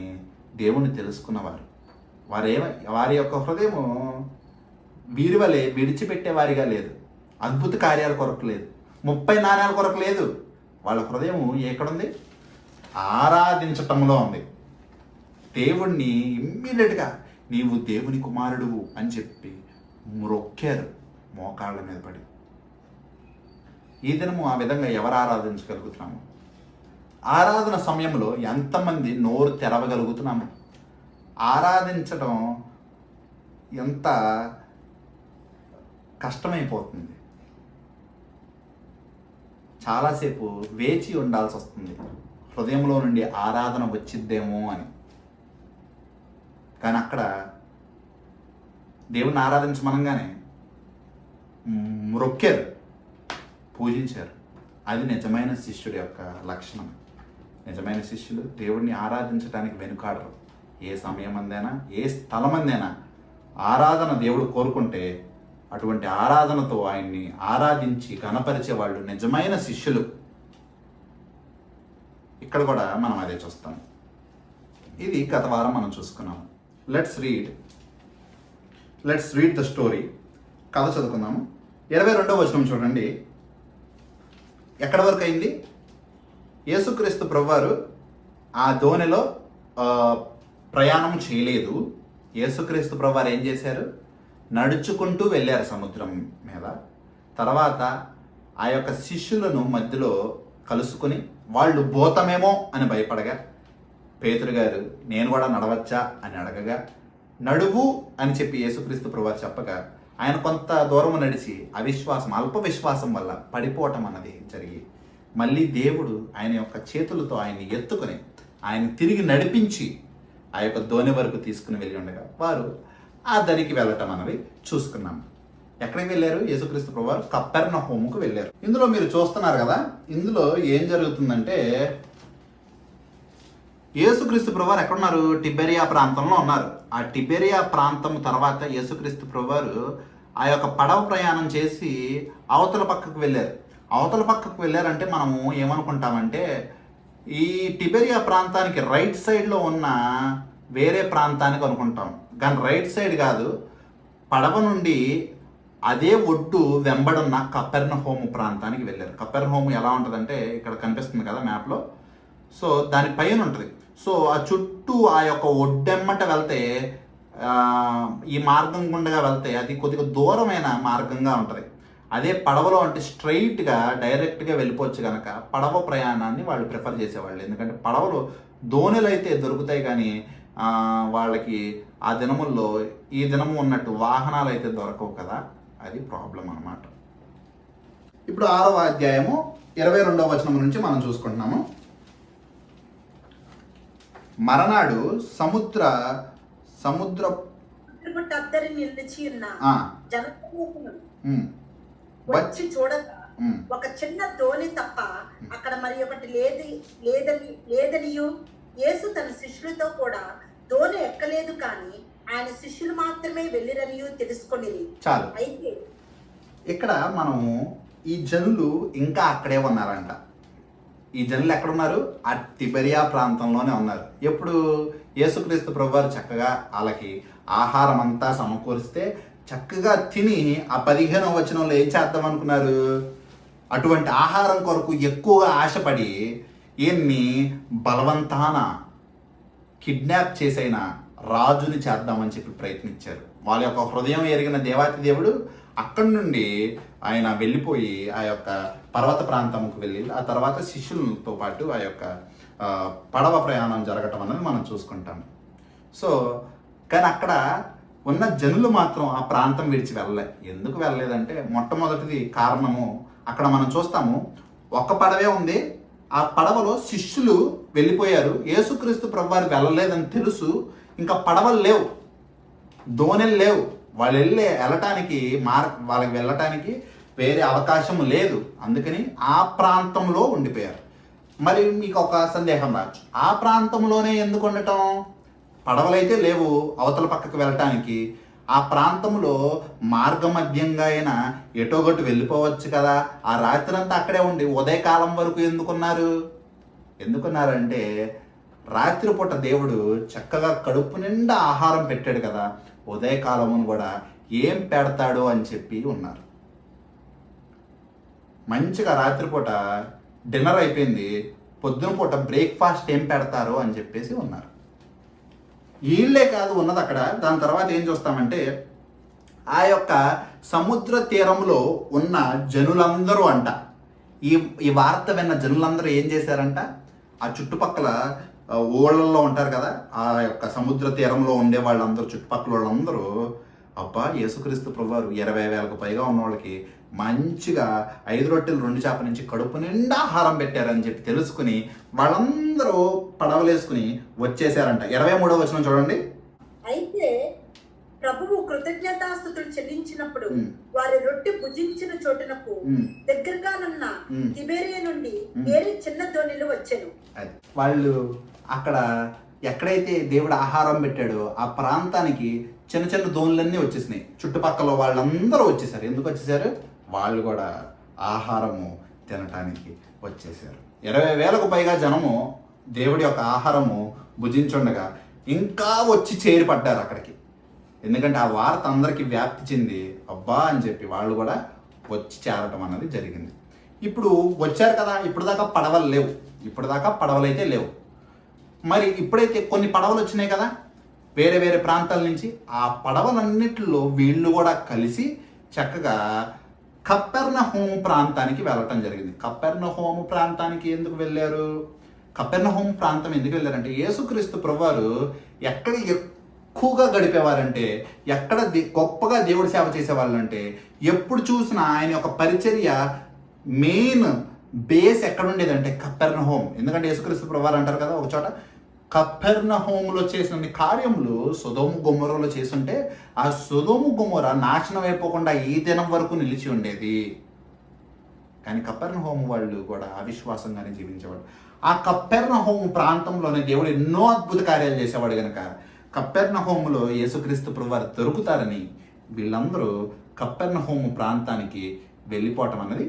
A: దేవుణ్ణి తెలుసుకున్నవారు. వారి యొక్క హృదయము వీరి వలె విడిచిపెట్టేవారిగా లేదు. అద్భుత కార్యాల కొరకు లేదు, 30 నాణ్యాల కొరకు లేదు. వాళ్ళ హృదయం ఎక్కడుంది? ఆరాధించటంలో ఉంది. దేవుణ్ణి ఇమ్మీడియట్గా నీవు దేవుని కుమారుడువు అని చెప్పి మొక్కారు మోకాళ్ళ మీద పడి. ఈ దినము ఆ విధంగా ఎవరు ఆరాధించగలుగుతున్నాము? ఆరాధన సమయంలో ఎంతమంది నోరు తెరవగలుగుతున్నాము? ఆరాధించడం ఎంత కష్టమైపోతుంది. చాలాసేపు వేచి ఉండాల్సి వస్తుంది, హృదయంలో నుండి ఆరాధన వచ్చిద్దేమో అని. కానీ అక్కడ దేవుణ్ణి ఆరాధించమనగానే మొక్కారు, పూజించారు. అది నిజమైన శిష్యుడి యొక్క లక్షణం. నిజమైన శిష్యులు దేవుణ్ణి ఆరాధించడానికి వెనుకాడరు. ఏ సమయం అందేనా, ఏ స్థలం అందేనా ఆరాధన దేవుడు కోరుకుంటే అటువంటి ఆరాధనతో ఆయన్ని ఆరాధించి కనపరిచే వాళ్ళు నిజమైన శిష్యులు. ఇక్కడ కూడా మనం అదే చూస్తాం. ఇది గత వారం మనం చూసుకున్నాం. Let's read the story. కథ చదువుకుందాము. 22వ వచనం చూడండి. ఎక్కడి వరకు అయింది? యేసుక్రీస్తు ప్రభువారు ఆ దోణిలో ప్రయాణం చేయలేదు. యేసుక్రీస్తు ప్రభువారు ఏం చేశారు? నడుచుకుంటూ వెళ్ళారు సముద్రం మీద. తర్వాత ఆ యొక్క శిష్యులను మధ్యలో కలుసుకుని వాళ్ళు భూతమేమో అని భయపడగా, పేతురు గారు నేను కూడా నడవచ్చా అని అడగగా, నడువు అని చెప్పి యేసుక్రీస్తు ప్రభువారు చెప్పగా ఆయన కొంత దూరం నడిచి అల్ప విశ్వాసం వల్ల పడిపోవటం అన్నది జరిగి మళ్ళీ దేవుడు ఆయన యొక్క చేతులతో ఆయన్ని ఎత్తుకొని ఆయన తిరిగి నడిపించి ఆ యొక్క దోణి వరకు తీసుకుని వెళ్ళి ఉండగా వారు ఆ దరికి వెళ్ళటం అన్నది చూసుకున్నాం. ఎక్కడికి వెళ్ళారు? యేసుక్రీస్తు ప్రభువారు కపెర్నహూముకు వెళ్ళారు. ఇందులో మీరు చూస్తున్నారు కదా, ఇందులో ఏం జరుగుతుందంటే యేసుక్రీస్తు ప్రభువారు ఎక్కడున్నారు? టిబెరియా ప్రాంతంలో ఉన్నారు. ఆ టిబెరియా ప్రాంతం తర్వాత యేసుక్రీస్తు ప్రభువారు ఆ యొక్క పడవ ప్రయాణం చేసి అవతల పక్కకు వెళ్ళారు. అవతల పక్కకు వెళ్ళారంటే మనము ఏమనుకుంటామంటే ఈ టిబెరియా ప్రాంతానికి రైట్ సైడ్లో ఉన్న వేరే ప్రాంతానికి అనుకుంటాం. కానీ రైట్ సైడ్ కాదు, పడవ నుండి అదే ఒడ్డు వెంబడున్న కపెర్నహూము ప్రాంతానికి వెళ్ళారు. కపెర్నహూము ఎలా ఉంటుందంటే ఇక్కడ కనిపిస్తుంది కదా మ్యాప్లో. సో దాని పైన ఉంటుంది. సో ఆ చుట్టూ ఆ యొక్క ఒడ్డెమ్మట వెళ్తే ఈ మార్గం గుండగా వెళ్తే అది కొద్దిగా దూరమైన మార్గంగా ఉంటుంది. అదే పడవలో అంటే స్ట్రైట్గా డైరెక్ట్గా వెళ్ళిపోవచ్చు కనుక పడవ ప్రయాణాన్ని వాళ్ళు ప్రిఫర్ చేసేవాళ్ళు. ఎందుకంటే పడవలు దోణిలు అయితే దొరుకుతాయి కానీ వాళ్ళకి ఆ దినముల్లో ఈ దినము ఉన్నట్టు వాహనాలు అయితే దొరకవు కదా, అది ప్రాబ్లం అన్నమాట. ఇప్పుడు 6వ అధ్యాయము 22వ వచనం నుంచి మనం చూసుకుంటున్నాము. మరనాడు సముద్ర
B: నిలిచి ఉన్న జనసమూహము వచ్చి చూడగా ఒక చిన్న దోణి తప్ప అక్కడ మరి ఒకటి లేదనియు యేసు తన శిష్యులతో కూడా దోణి ఎక్కలేదు కానీ ఆయన శిష్యులు మాత్రమే వెళ్ళిరనియు తెలుసుకొని.
A: చాలు.
B: అయితే
A: ఇక్కడ మనము ఈ జనులు ఇంకా అక్కడే ఉన్నారంట. ఈ జనులు ఎక్కడున్నారు? ఆ టిబెరియా ప్రాంతంలోనే ఉన్నారు. ఎప్పుడు యేసుక్రీస్తు ప్రభువారు చక్కగా వాళ్ళకి ఆహారం అంతా సమకూరిస్తే చక్కగా తిని ఆ 15వ వచనంలో ఏం చేద్దాం అనుకున్నారు? అటువంటి ఆహారం కొరకు ఎక్కువగా ఆశపడి ఈయన్ని బలవంతాన కిడ్నాప్ చేసైన రాజుని చేద్దామని చెప్పి ప్రయత్నించారు. వాళ్ళ యొక్క హృదయం ఎరిగిన దేవాతి దేవుడు అక్కడి నుండి ఆయన వెళ్ళిపోయి ఆ యొక్క పర్వత ప్రాంతంకు వెళ్ళి ఆ తర్వాత శిష్యులతో పాటు ఆ యొక్క పడవ ప్రయాణం జరగటం అనేది మనం చూసుకుంటాం. సో కానీ అక్కడ ఉన్న జనులు మాత్రం ఆ ప్రాంతం విడిచి వెళ్ళలే. ఎందుకు వెళ్ళలేదంటే మొట్టమొదటిది కారణము అక్కడ మనం చూస్తాము, ఒక్క పడవే ఉంది. ఆ పడవలో శిష్యులు వెళ్ళిపోయారు. యేసుక్రీస్తు ప్రభువారు వెళ్ళలేదని తెలుసు. ఇంకా పడవలు లేవు, దోణెలు లేవు. వాళ్ళకి వెళ్ళటానికి వేరే అవకాశం లేదు. అందుకని ఆ ప్రాంతంలో ఉండిపోయారు. మరి మీకు ఒక సందేహం రావచ్చు, ఆ ప్రాంతంలోనే ఎందుకు ఉండటం? పడవలైతే లేవు అవతల పక్కకు వెళ్ళటానికి. ఆ ప్రాంతంలో మార్గమధ్యంగా అయినా ఎటోగొట్టు వెళ్ళిపోవచ్చు కదా. ఆ రాత్రంతా అక్కడే ఉండి ఉదయకాలం వరకు ఎందుకున్నారంటే రాత్రిపూట దేవుడు చక్కగా కడుపు నిండా ఆహారం పెట్టాడు కదా, ఉదయకాలమును కూడా ఏం పెడతాడో అని చెప్పి ఉన్నారు. మంచిగా రాత్రిపూట డిన్నర్ అయిపోయింది, పొద్దున పూట బ్రేక్ఫాస్ట్ ఏం పెడతారు అని చెప్పేసి ఉన్నారు. వీళ్ళే కాదు ఉన్నది అక్కడ. దాని తర్వాత ఏం చూస్తామంటే ఆ యొక్క సముద్ర తీరంలో ఉన్న జనులందరూ అంట, ఈ ఈ వార్త విన్న జనులందరూ ఏం చేశారంట, ఆ చుట్టుపక్కల ఊళ్ళల్లో ఉంటారు కదా, ఆ యొక్క సముద్ర తీరంలో ఉండే వాళ్ళందరూ, చుట్టుపక్కల వాళ్ళందరూ, అబ్బా యేసుక్రీస్తు ప్రభువారు 20,000కు పైగా ఉన్న వాళ్ళకి మంచిగా 5 రొట్టెలు 2 చేపల నుంచి కడుపు నిండా ఆహారం పెట్టారని చెప్పి తెలుసుకుని వాళ్ళందరూ పడవలేసుకుని వచ్చేసారంట. 23వ వచనం చూడండి.
B: అయితే ప్రభువు కృతజ్ఞతాస్తుతులు చెల్లించినప్పుడు వారి రొట్టె భుజించిన చోటునకు దగ్గరగానున్న తిబేరియా నుండి వేరే చిన్న ధోనిలు వచ్చాను.
A: వాళ్ళు అక్కడ ఎక్కడైతే దేవుడు ఆహారం పెట్టాడో ఆ ప్రాంతానికి చిన్న చిన్న దోణులన్నీ వచ్చేసినాయి. చుట్టుపక్కల వాళ్ళందరూ వచ్చేసారు. ఎందుకు వచ్చేసారు? వాళ్ళు కూడా ఆహారము తినటానికి వచ్చేసారు. 20,000కు పైగా జనము దేవుడి యొక్క ఆహారము భుజించుండగా ఇంకా వచ్చి చేరిపడ్డారు అక్కడికి. ఎందుకంటే ఆ వార్త అందరికీ వ్యాప్తి చెంది అబ్బా అని చెప్పి వాళ్ళు కూడా వచ్చి చేరటం అన్నది జరిగింది. ఇప్పుడు వచ్చారు కదా, ఇప్పుడు దాకా పడవలు లేవు, ఇప్పుడు దాకా పడవలు అయితే లేవు. మరి ఇప్పుడైతే కొన్ని పడవలు వచ్చినాయి కదా వేరే వేరే ప్రాంతాల నుంచి, ఆ పడవలన్నిటిలో వీళ్ళు కూడా కలిసి చక్కగా కపెర్నహూము ప్రాంతానికి వెళ్ళటం జరిగింది. కపెర్నహూము ప్రాంతానికి ఎందుకు వెళ్ళారు? కపెర్నహూము ప్రాంతం ఎందుకు వెళ్ళారంటే యేసుక్రీస్తు ప్రభువారు ఎక్కడ ఎక్కువగా గడిపేవారంటే, ఎక్కడ గొప్పగా దేవుడి సేవ చేసేవాళ్ళంటే, ఎప్పుడు చూసినా ఆయన యొక్క పరిచర్య మెయిన్ బేస్ ఎక్కడ ఉండేదంటే కపెర్నహూము. ఎందుకంటే యేసుక్రీస్తు ప్రభువారు అంటారు కదా ఒక చోట, కపెర్నహూములో చేసిన కార్యములు సొదొమ గొమొరలో చేసుంటే ఆ సొదొమ గొమొర నాశనం అయిపోకుండా ఈ దినం వరకు నిలిచి ఉండేది. కానీ కపెర్నహూము వాళ్ళు కూడా అవిశ్వాసంగానే జీవించేవాడు. ఆ కపెర్నహూము ప్రాంతంలోనే దేవుడు ఎన్నో అద్భుత కార్యాలు చేసేవాడు కనుక కపెర్నహూములో యేసుక్రీస్తు ప్రభువారు దొరుకుతారని వీళ్ళందరూ కపెర్నహూము ప్రాంతానికి వెళ్ళిపోవటం అన్నది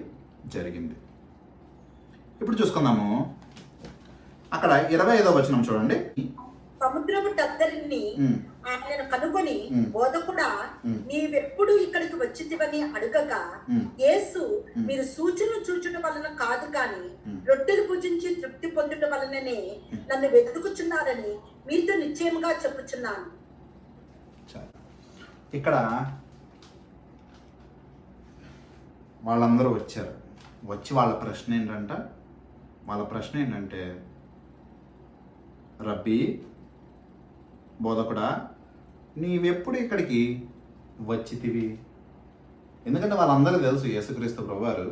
A: జరిగింది. ఇప్పుడు చూసుకుందాము, అక్కడ 25వ వచనం చూడండి.
B: సముద్రపు దగ్గరిని ఆయనను కనుగొని బోధకుడా నీవెప్పుడు ఇక్కడికి వచ్చితివని అడుగగా యేసు మీరు సూచనలు చూచుట వలన కాదు కానీ రొట్టెలు భుజించి తృప్తి పొందుట వలననే నన్ను వెతుకుచున్నారని మీతో నిశ్చయముగా చెప్పుచున్నాను.
A: ఇక్కడ వాళ్ళందరూ వచ్చారు. వచ్చి వాళ్ళ ప్రశ్న ఏంటంటే రబ్బీ బోధకుడా నీవెప్పుడు ఇక్కడికి వచ్చితివి? ఎందుకంటే వాళ్ళందరూ తెలుసు యేసుక్రీస్తు ప్రభువారు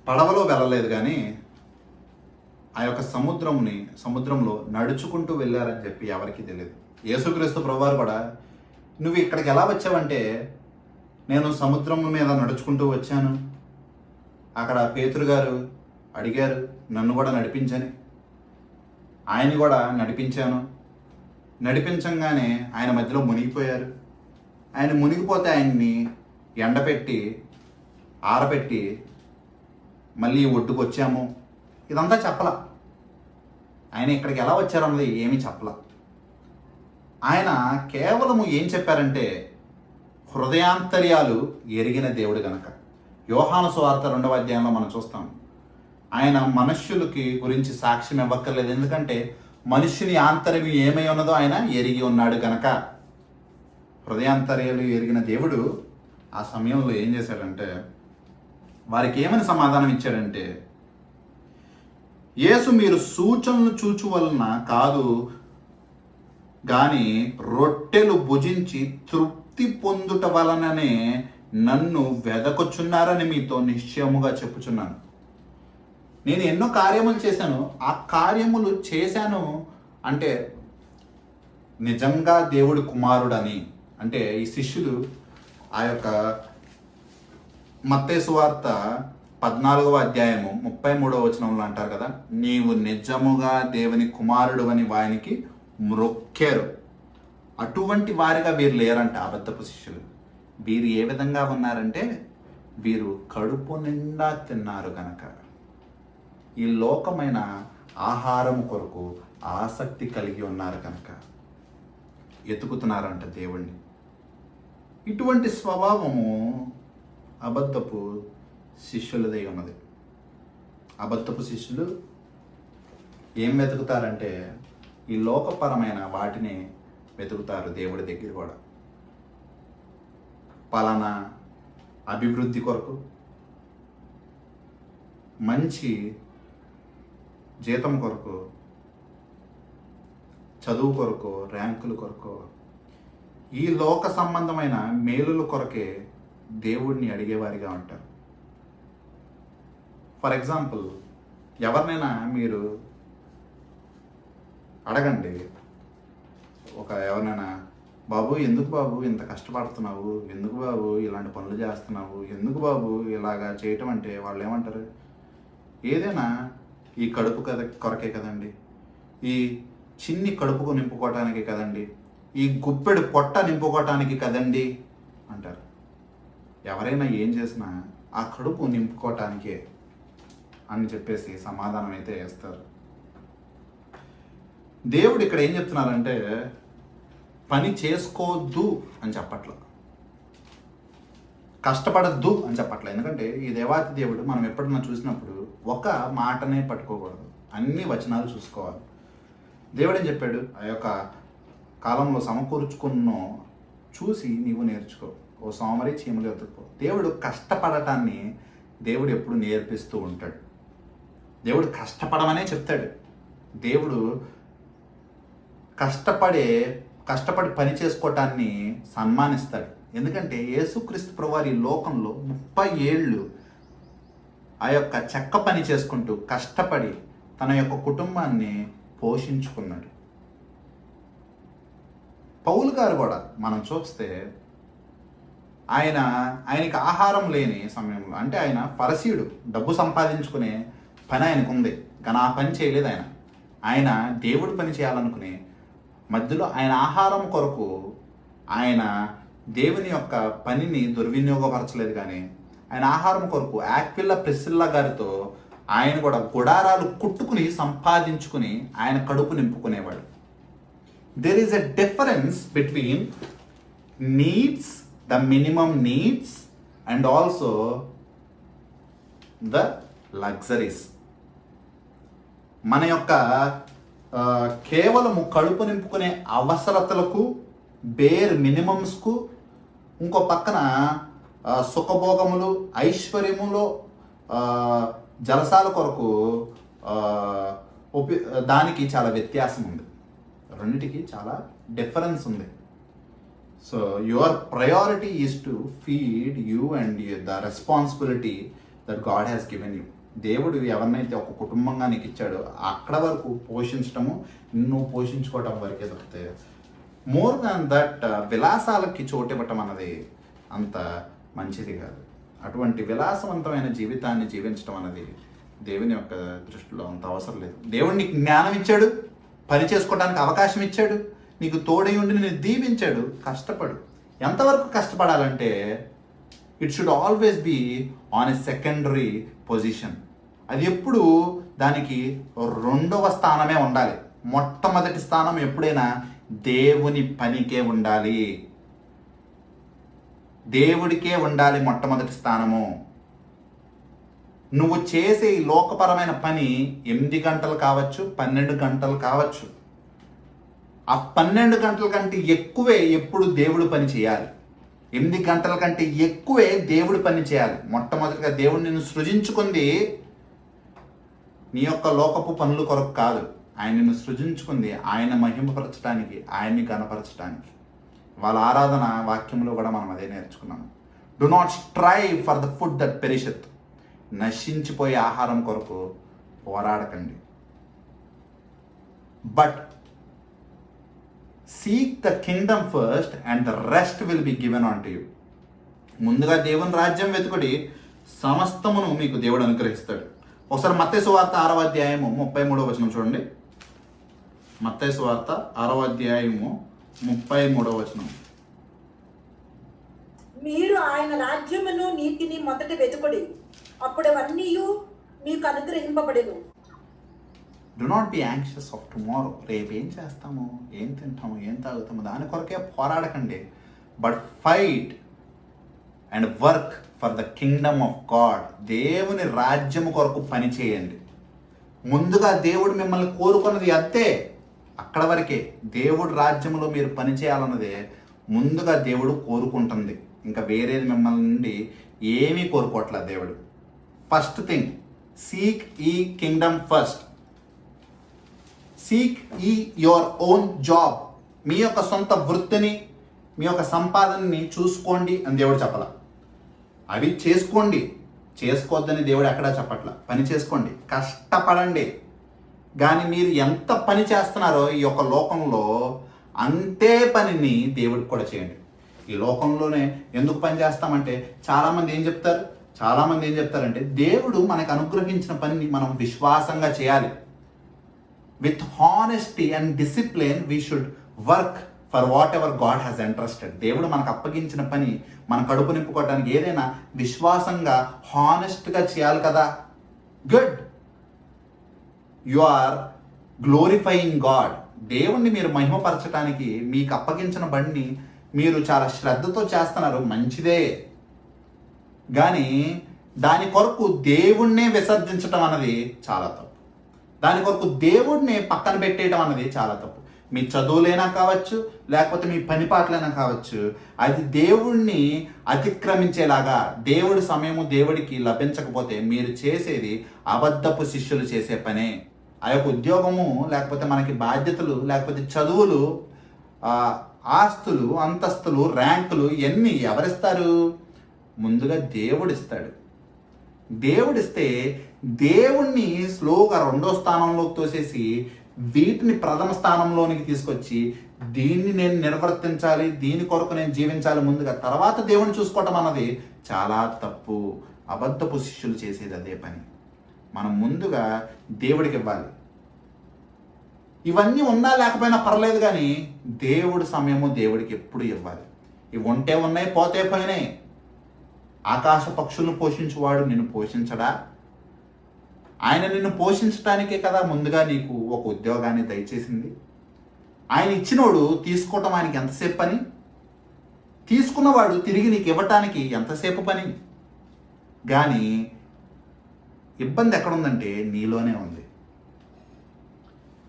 A: పడవలో వెళ్ళలేదు కానీ ఆ యొక్క సముద్రంలో నడుచుకుంటూ వెళ్ళారని చెప్పి ఎవరికి తెలియదు. యేసుక్రీస్తు ప్రభువారు కూడా నువ్వు ఇక్కడికి ఎలా వచ్చావంటే, నేను సముద్రం మీద నడుచుకుంటూ వచ్చాను, అక్కడ పేతురు గారు అడిగారు నన్ను కూడా నడిపించని, ఆయన్ని కూడా నడిపించంగానే ఆయన మధ్యలో మునిగిపోయారు. ఆయన మునిగిపోతే ఆయన్ని ఎండపెట్టి ఆరబెట్టి మళ్ళీ ఒడ్డుకు వచ్చాము, ఇదంతా చెప్పలా. ఆయన ఇక్కడికి ఎలా వచ్చారన్నది ఏమీ చెప్పలా. ఆయన కేవలము ఏం చెప్పారంటే హృదయాంతర్యాలు ఎరిగిన దేవుడు గనక. యోహాను సువార్త 2వ అధ్యాయంలో మనం చూస్తాం, ఆయన మనుష్యులకి గురించి సాక్ష్యం ఇవ్వక్కర్లేదు, ఎందుకంటే మనుష్యుని ఆంతర్యం ఏమై ఉన్నదో ఆయన ఎరిగి ఉన్నాడు కనుక. హృదయాంతర్యాలు ఎరిగిన దేవుడు ఆ సమయంలో ఏం చేశాడంటే వారికి ఏమని సమాధానం ఇచ్చాడంటే, యేసు మీరు సూచనలు చూచు వలన కాదు కానీ రొట్టెలు భుజించి తృప్తి పొందుట వలననే నన్ను వెదకొచ్చున్నారని మీతో నిశ్చయముగా చెప్పుచున్నాను. నేను ఎన్నో కార్యములు చేశాను, ఆ కార్యములు చేశాను అంటే నిజంగా దేవుడి కుమారుడని. అంటే ఈ శిష్యులు ఆ యొక్క మత్తయి సువార్త 14వ అధ్యాయము 33వ వచనంలో అంటారు కదా, నీవు నిజముగా దేవుని కుమారుడు అని వానికి మ్రొక్కారు. అటువంటి వారిగా వీరు లేరంట అబద్ధపు శిష్యులు. వీరు ఏ విధంగా ఉన్నారంటే వీరు కడుపు నిండా తిన్నారు కనుక ఈ లోకమైన ఆహారం కొరకు ఆసక్తి కలిగి ఉన్నారు కనుక ఎతుకుతున్నారంట దేవుణ్ణి. ఇటువంటి స్వభావము అబద్ధపు శిష్యులదై ఉన్నది. అబద్ధపు శిష్యులు ఏం వెతుకుతారంటే ఈ లోకపరమైన వాటిని వెతుకుతారు. దేవుడి దగ్గర కూడా పలానా అభివృద్ధి కొరకు, మంచి జీతం కొరకు, చదువు కొరకు, ర్యాంకుల కొరకు, ఈ లోక సంబంధమైన మేలుల కొరకే దేవుడిని అడిగేవారిగా ఉంటారు. ఫర్ ఎగ్జాంపుల్, ఎవరినైనా మీరు అడగండి, ఎవరినైనా బాబు ఎందుకు బాబు ఇంత కష్టపడుతున్నావు, ఎందుకు బాబు ఇలాంటి పనులు చేస్తున్నావు, ఎందుకు బాబు ఇలాగా చేయటం అంటే వాళ్ళు ఏమంటారు? ఏదైనా ఈ కడుపు కొరకే కదండి, ఈ చిన్ని కడుపుకు నింపుకోవటానికి కదండి, ఈ గుప్పెడు పొట్ట నింపుకోవటానికి కదండి అంటారు. ఎవరైనా ఏం చేసినా ఆ కడుపు నింపుకోవటానికే అని చెప్పేసి సమాధానం అయితే వేస్తారు. దేవుడు ఇక్కడ ఏం చెప్తున్నారంటే పని చేసుకోవద్దు అని చెప్పట్ల, కష్టపడద్దు అని చెప్పట్ల. ఎందుకంటే ఈ దేవాతి దేవుడు మనం ఎప్పుడన్నా చూసినప్పుడు ఒక మాటనే పట్టుకోకూడదు, అన్ని వచనాలు చూసుకోవాలి. దేవుడు ఏం చెప్పాడు? ఆ యొక్క కాలంలో సమకూర్చుకున్న చూసి నీవు నేర్చుకో, ఓ సోమరి చీమలు ఎత్తుకో. దేవుడు కష్టపడటాన్ని దేవుడు ఎప్పుడు నేర్పిస్తూ ఉంటాడు. దేవుడు కష్టపడమనే చెప్తాడు. దేవుడు కష్టపడి పని చేసుకోవటాన్ని సన్మానిస్తాడు. ఎందుకంటే యేసుక్రీస్తు ప్రభువారు ఈ లోకంలో 30 ఏళ్ళు ఆ యొక్క చెక్క పని చేసుకుంటూ కష్టపడి తన యొక్క కుటుంబాన్ని పోషించుకున్నాడు. పౌలు గారు కూడా మనం చూస్తే ఆయనకి ఆహారం లేని సమయంలో, అంటే ఆయన ఫరిసీయుడు, డబ్బు సంపాదించుకునే పని ఆయనకు ఉంది కానీ ఆ పని చేయలేదు. ఆయన దేవుడి పని చేయాలనుకునే మధ్యలో ఆయన ఆహారం కొరకు ఆయన దేవుని యొక్క పనిని దుర్వినియోగపరచలేదు. కానీ ఆయన ఆహారం కొరకు యాక్విల్లా ప్రిసిల్లా గారితో ఆయన కూడా గుడారాలు కుట్టుకుని సంపాదించుకుని ఆయన కడుపు నింపుకునేవాడు. There is a difference between needs, the minimum needs and also the luxuries. మన యొక్క కేవలము కడుపు నింపుకునే అవసరతలకు, బేర్ మినిమమ్స్కు, ఇంకో పక్కన సుఖభోగములు, ఐశ్వర్యములో జలసాల కొరకు దానికి చాలా వ్యత్యాసం ఉంది. రెండిటికి చాలా డిఫరెన్స్ ఉంది. So your priority is to feed you and the responsibility that God has given you. దేవుడు ఎవరినైతే ఒక కుటుంబంగా నీకు ఇచ్చాడో అక్కడ వరకు పోషించడము, నువ్వు పోషించుకోవటం వరకే దొరుకుతాయి. మోర్ దాన్ దట్ విలాసాలకి చోటు ఇవ్వటం అన్నది అంత మంచిది కాదు. అటువంటి విలాసవంతమైన జీవితాన్ని జీవించడం అన్నది దేవుని యొక్క దృష్టిలో అంత అవసరం లేదు. దేవుడు నీకు జ్ఞానం ఇచ్చాడు, పని చేసుకోవడానికి అవకాశం ఇచ్చాడు, నీకు తోడై ఉండి నిన్ను దీవించాడు. కష్టపడు. ఎంతవరకు కష్టపడాలంటే it should always be on a secondary position. అది ఎప్పుడు దానికి 2వ స్థానమే ఉండాలి. మొట్టమొదటి స్థానం ఎప్పుడైనా దేవుని పనికే ఉండాలి, దేవుడికే ఉండాలి మొట్టమొదటి స్థానము. నువ్వు చేసే ఈ లోకపరమైన పని 8 గంటలు కావచ్చు, 12 గంటలు కావచ్చు. ఆ 12 గంటల కంటే ఎక్కువే ఎప్పుడు దేవుడు పని చేయాలి. 8 గంటల కంటే ఎక్కువే దేవుడి పని చేయాలి. మొట్టమొదటిగా దేవుడు నిన్ను సృజించుకుంది నీ యొక్క లోకపు పనుల కొరకు కాదు. ఆయన నిన్ను సృజించుకుంది ఆయన మహిమపరచడానికి, ఆయన్ని గణపరచడానికి. వాళ్ళ ఆరాధన వాక్యంలో కూడా మనం అదే నేర్చుకున్నాము. Do not strive for the food that perisheth. నశించిపోయే ఆహారం కొరకు పోరాడకండి. But seek the kingdom first and the rest will be given unto you. ముందుగా దేవుని రాజ్యం వెతుకుడి, సమస్తమును మీకు దేవుడు అనుగ్రహిస్తాడు. ఒకసారి మత్తయి సువార్త 6వ అధ్యాయము 33వ వచనం చూడండి. మత్తయి సువార్త 6వ అధ్యాయము 33వ వచనం.
B: మీరు ఆయన రాజ్యమును నీతిని మొదట వెతుకుడి, అప్పుడు అవన్నీ మీకు అనుగ్రహింపబడెను.
A: Do not be anxious of tomorrow. రేపు ఏం చేస్తాము, ఏం తింటాము, ఏం తాగుతాము, దాని కొరకే పోరాడకండి. But fight and work for the kingdom of God. దేవుని రాజ్యం కొరకు పని చేయండి. ముందుగా దేవుడు మిమ్మల్ని కోరుకున్నది అంతే, అక్కడ వరకే. దేవుడు రాజ్యంలో మీరు పని చేయాలన్నదే ముందుగా దేవుడు కోరుకుంటుంది. ఇంకా వేరేది మిమ్మల్ని నుండి ఏమీ కోరుకోవట్లే దేవుడు. First thing, seek the kingdom first. Seek the your own job. మీ యొక్క సొంత వృత్తిని, మీ యొక్క సంపాదనని చూసుకోండి అని దేవుడు చెప్పాల. అవి చేసుకోండి, చేసుకోవద్దని దేవుడు ఎక్కడా చెప్పట్ల. పని చేసుకోండి, కష్టపడండి. కానీ మీరు ఎంత పని చేస్తున్నారో ఈ యొక్క లోకంలో అంతే పనిని దేవుడికి కూడా చేయండి. ఈ లోకంలోనే ఎందుకు పని చేస్తామంటే చాలామంది ఏం చెప్తారంటే దేవుడు మనకు అనుగ్రహించిన పనిని మనం విశ్వాసంగా చేయాలి. With honesty and discipline we should work for what ever God has entrusted. దేవుడు మనకు అప్పగించిన పని మన కడుపు నింపుకోవడానికి ఏదైనా విశ్వాసంగా హానెస్ట్గా చేయాలి కదా. Good, you are glorifying God. దేవుణ్ణి మీరు మహిమపరచడానికి మీకు అప్పగించిన బండిని మీరు చాలా శ్రద్ధతో చేస్తున్నారు, మంచిదే. కానీ దాని కొరకు దేవుణ్ణే విసర్జించటం అన్నది చాలా తప్పు. దాని కొరకు దేవుడిని పక్కన పెట్టేయడం అన్నది చాలా తప్పు. మీ చదువులైనా కావచ్చు, లేకపోతే మీ పని పాటలైనా కావచ్చు, అది దేవుణ్ణి అతిక్రమించేలాగా, దేవుడి సమయము దేవుడికి లభించకపోతే మీరు చేసేది అబద్ధపు శిష్యులు చేసే పనే. ఆ యొక్క ఉద్యోగము, లేకపోతే మనకి బాధ్యతలు, లేకపోతే చదువులు, ఆస్తులు, అంతస్తులు, ర్యాంకులు ఇవన్నీ ఎవరిస్తారు? ముందుగా దేవుడిస్తాడు. దేవుడిస్తే దేవుణ్ణి స్లోగా రెండో స్థానంలోకి తోసేసి వీటిని ప్రథమ స్థానంలోనికి తీసుకొచ్చి దీన్ని నేను నిర్వర్తించాలి, దీని కొరకు నేను జీవించాలి ముందుగా, తర్వాత దేవుని చూసుకోవటం అన్నది చాలా తప్పు. అబద్ధపు శిష్యులు చేసేది అదే పని. మనం ముందుగా దేవుడికి ఇవ్వాలి. ఇవన్నీ ఉన్నా లేకపోయినా పర్లేదు, కానీ దేవుడి సమయము దేవుడికి ఎప్పుడు ఇవ్వాలి. ఇవి ఉంటే ఉన్నాయి, పోతే పోయినాయి. ఆకాశ పక్షులను పోషించువాడు నిన్ను పోషించడా? ఆయన నిన్ను పోషించడానికే కదా ముందుగా నీకు ఒక ఉద్యోగాన్ని దయచేసింది. ఆయన ఇచ్చినోడు తీసుకోవటం ఆయనకి ఎంతసేపు పని? తీసుకున్నవాడు తిరిగి నీకు ఇవ్వటానికి ఎంతసేపు పని? కానీ ఇబ్బంది ఎక్కడుందంటే నీలోనే ఉంది.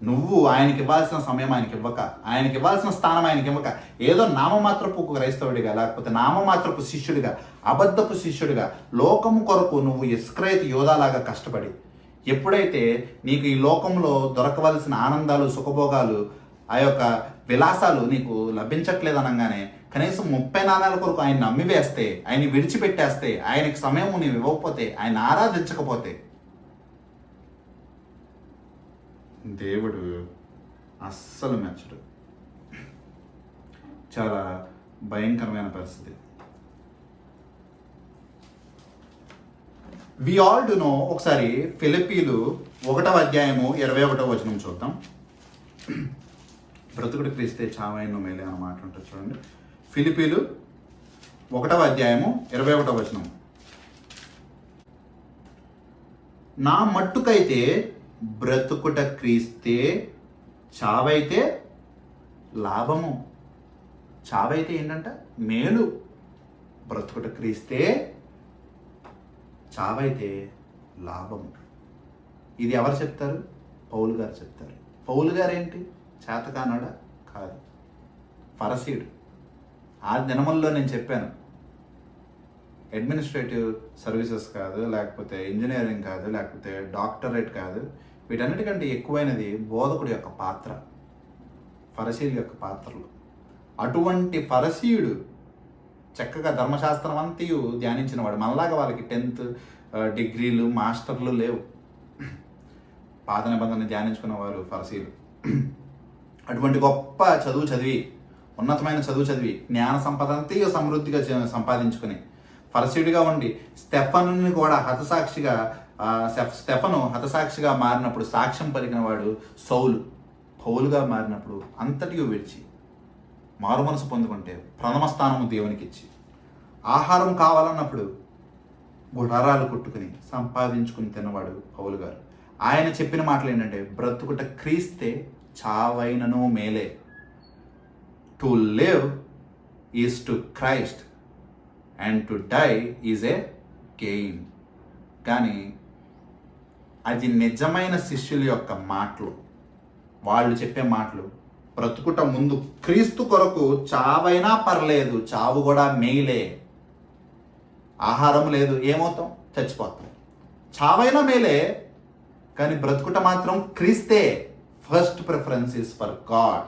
A: నువ్వు ఆయనకి ఇవ్వాల్సిన సమయం ఆయనకి ఇవ్వక, ఆయనకి ఇవ్వాల్సిన స్థానం ఆయనకి ఇవ్వక, ఏదో నామమాత్రపు క్రైస్తవుడిగా, లేకపోతే నామమాత్రపు శిష్యుడిగా, అబద్ధపు శిష్యుడిగా, లోకము కొరకు నువ్వు ఇస్క్రైతు యోధాలాగా కష్టపడి, ఎప్పుడైతే నీకు ఈ లోకంలో దొరకవలసిన ఆనందాలు, సుఖభోగాలు, ఆ యొక్క విలాసాలు నీకు లభించట్లేదు అనగానే కనీసం 30 నాణాల కొరకు ఆయన నమ్మివేస్తే, ఆయన్ని విడిచిపెట్టేస్తే, ఆయనకి సమయం నీవు ఇవ్వకపోతే, ఆయన ఆరాధించకపోతే దేవుడు అస్సలు మెచ్చడు. చాలా భయంకరమైన పరిస్థితి. We all do know. ఒకసారి ఫిలిప్పీలు 1వ అధ్యాయము 21వ వచనం చూద్దాం. బ్రతుకుడు క్రీస్తే చావైన మేలే అన్నమాట ఉంటుంది చూడండి. ఫిలిప్పీలు 1వ అధ్యాయము 21వ వచనం. నా మట్టుకైతే బ్రతుకుట క్రీస్తే, చావైతే లాభము. చావైతే ఏంటంట? మేలు. బ్రతుకుట క్రీస్తే, చావైతే లాభము. ఇది ఎవరు చెప్తారు? పౌలు గారు చెప్తారు. పౌలు గారు ఏంటి? చేతకానాడా? కాదు, ఫరసీయుడు. ఆ దినముల్లో నేను చెప్పాను, అడ్మినిస్ట్రేటివ్ సర్వీసెస్ కాదు, లేకపోతే ఇంజనీరింగ్ కాదు, లేకపోతే డాక్టరేట్ కాదు, వీటన్నిటికంటే ఎక్కువైనది బోధకుడి యొక్క పాత్ర, ఫరసీయుల యొక్క పాత్రలు. అటువంటి ఫరసీయుడు చక్కగా ధర్మశాస్త్రం అంతయు ధ్యానించిన వాడు. మనలాగా వాళ్ళకి 10th డిగ్రీలు, మాస్టర్లు లేవు. పాత నిబంధన ధ్యానించుకున్నవారు ఫరసీయులు. అటువంటి గొప్ప చదువు చదివి, ఉన్నతమైన చదువు చదివి, జ్ఞాన సంపద అంతయు సమృద్ధిగా సంపాదించుకుని ఫరసీయుడిగా ఉండి స్టెఫనుని కూడా స్టెఫను హతసాక్షిగా మారినప్పుడు సాక్ష్యం పలికిన వాడు సౌలు. పౌలుగా మారినప్పుడు అంతటియు విడిచి మారు మనసు పొందుకుంటే ప్రథమ స్థానము దేవునికి ఇచ్చి, ఆహారం కావాలన్నప్పుడు గుడారాలు కుట్టుకుని సంపాదించుకుని తిన్నవాడు పౌలు గారు. ఆయన చెప్పిన మాటలు ఏంటంటే, బ్రతుకుట క్రీస్తే, చావైనను మేలే. To live is to Christ and to die is a gain. కానీ అది నిజమైన శిష్యుల యొక్క మాటలు, వాళ్ళు చెప్పే మాటలు. బ్రతుకుట ముందు క్రీస్తు కొరకు చావైనా పర్లేదు, చావు కూడా మేలే. ఆహారం లేదు, ఏమవుతాం? చచ్చిపోతాం. చావైనా మేలే, కానీ బ్రతుకుట మాత్రం క్రీస్తే. First preference is for God.